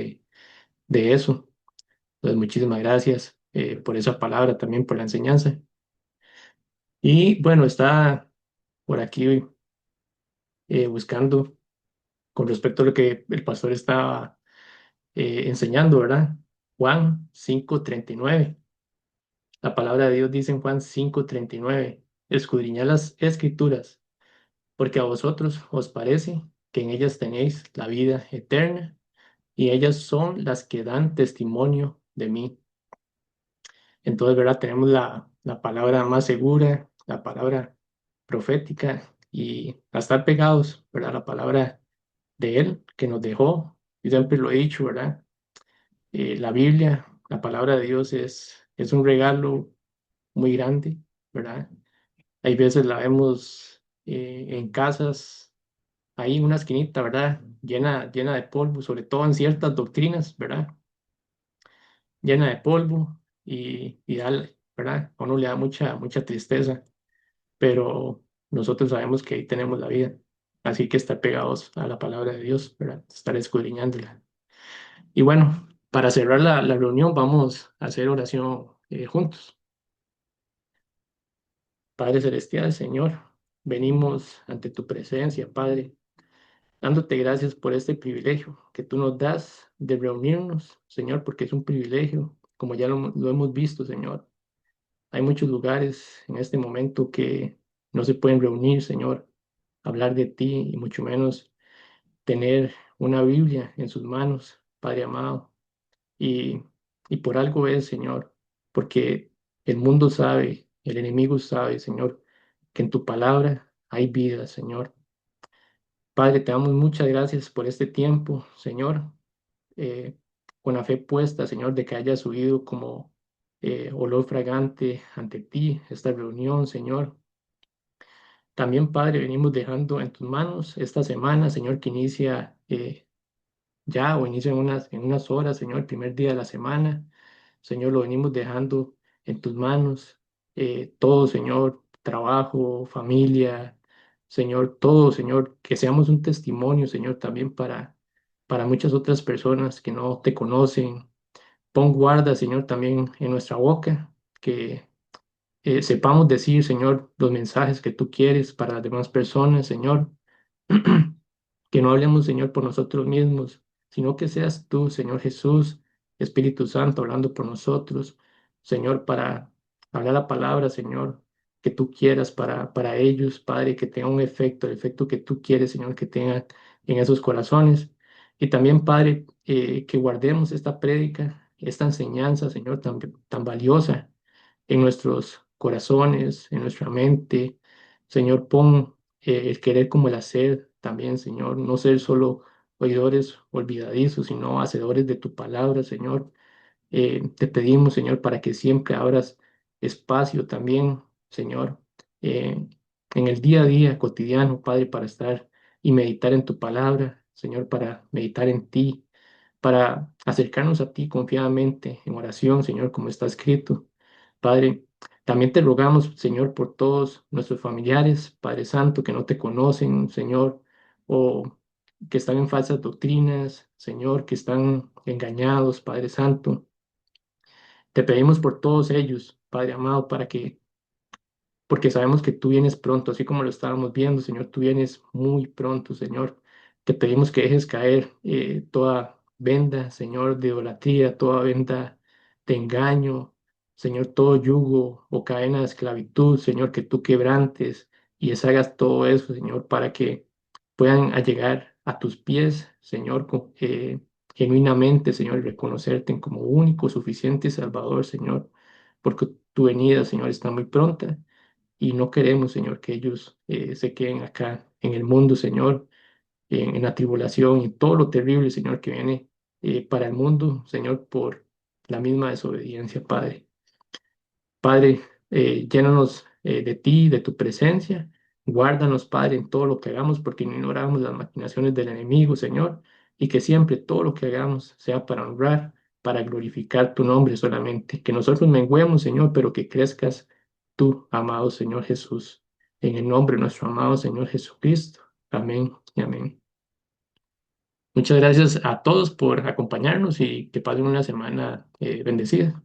De eso. Entonces, muchísimas gracias por esa palabra, también por la enseñanza. Y bueno, está por aquí buscando con respecto a lo que el pastor estaba enseñando, ¿verdad? Juan 5:39. La palabra de Dios dice en Juan 5:39, escudriñad las escrituras, porque a vosotros os parece que en ellas tenéis la vida eterna, y ellas son las que dan testimonio de mí. Entonces, ¿verdad? Tenemos la palabra más segura, la palabra profética, y a estar pegados, ¿verdad? La palabra de Él que nos dejó. Yo siempre lo he dicho, ¿verdad? La Biblia, la palabra de Dios es un regalo muy grande, ¿verdad? Hay veces la vemos en casas, ahí en una esquinita, ¿verdad? Llena de polvo, sobre todo en ciertas doctrinas, ¿verdad? Llena de polvo y ¿verdad? A uno le da mucha tristeza, pero nosotros sabemos que ahí tenemos la vida. Así que estar pegados a la palabra de Dios, ¿verdad? Estar escudriñándola. Y bueno, para cerrar la reunión vamos a hacer oración juntos. Padre Celestial, Señor, venimos ante tu presencia, Padre, dándote gracias por este privilegio que tú nos das de reunirnos, Señor, porque es un privilegio, como ya lo hemos visto, Señor. Hay muchos lugares en este momento que no se pueden reunir, Señor, hablar de ti y mucho menos tener una Biblia en sus manos, Padre amado. Y, y por algo es, Señor, porque el mundo sabe, el enemigo sabe, Señor, que en tu palabra hay vida, Señor. Padre, te damos muchas gracias por este tiempo, Señor, eh, con la fe puesta, Señor, de que haya subido como olor fragante ante ti esta reunión, Señor. También, Padre, venimos dejando en tus manos esta semana, Señor, que inicia ya o inicia en unas horas, Señor, el primer día de la semana. Señor, lo venimos dejando en tus manos. Todo, Señor, trabajo, familia, Señor, todo, Señor, que seamos un testimonio, Señor, también para muchas otras personas que no te conocen. Pon guarda, Señor, también en nuestra boca, que sepamos decir, Señor, los mensajes que tú quieres para las demás personas, Señor. Que no hablemos, Señor, por nosotros mismos, sino que seas tú, Señor Jesús, Espíritu Santo, hablando por nosotros, Señor, para hablar la palabra, Señor, que tú quieras para ellos, Padre, que tenga un efecto, el efecto que tú quieres, Señor, que tenga en esos corazones. Y también, Padre, que guardemos esta prédica, esta enseñanza, Señor, tan valiosa en nuestros corazones, en nuestra mente. Señor, pon el querer como el hacer también, Señor, no ser solo oidores olvidadizos, sino hacedores de tu palabra, Señor. Te pedimos, Señor, para que siempre abras espacio también, Señor, eh, en el día a día cotidiano, Padre, para estar y meditar en tu palabra, Señor, para meditar en ti, para acercarnos a ti confiadamente en oración, Señor, como está escrito. Padre, también te rogamos, Señor, por todos nuestros familiares, Padre Santo, que no te conocen, Señor, o que están en falsas doctrinas, Señor, que están engañados, Padre Santo. Te pedimos por todos ellos, Padre amado, para que porque sabemos que tú vienes pronto, así como lo estábamos viendo, Señor, tú vienes muy pronto, Señor. Te pedimos que dejes caer toda venda, Señor, de idolatría, toda venda de engaño, Señor, todo yugo o cadena de esclavitud, Señor, que tú quebrantes y deshagas todo eso, Señor, para que puedan llegar a tus pies, Señor, genuinamente, Señor, y reconocerte como único, suficiente Salvador, Señor, porque tu venida, Señor, está muy pronta y no queremos, Señor, que ellos se queden acá en el mundo, Señor, en la tribulación y todo lo terrible, Señor, que viene para el mundo, Señor, por la misma desobediencia, Padre. Padre, llénanos de ti, de tu presencia. Guárdanos, Padre, en todo lo que hagamos, porque no ignoramos las maquinaciones del enemigo, Señor, y que siempre todo lo que hagamos sea para honrar, para glorificar tu nombre solamente. Que nosotros menguemos, Señor, pero que crezcas tú, amado Señor Jesús. En el nombre de nuestro amado Señor Jesucristo. Amén y amén. Muchas gracias a todos por acompañarnos y que pasen una semana bendecida.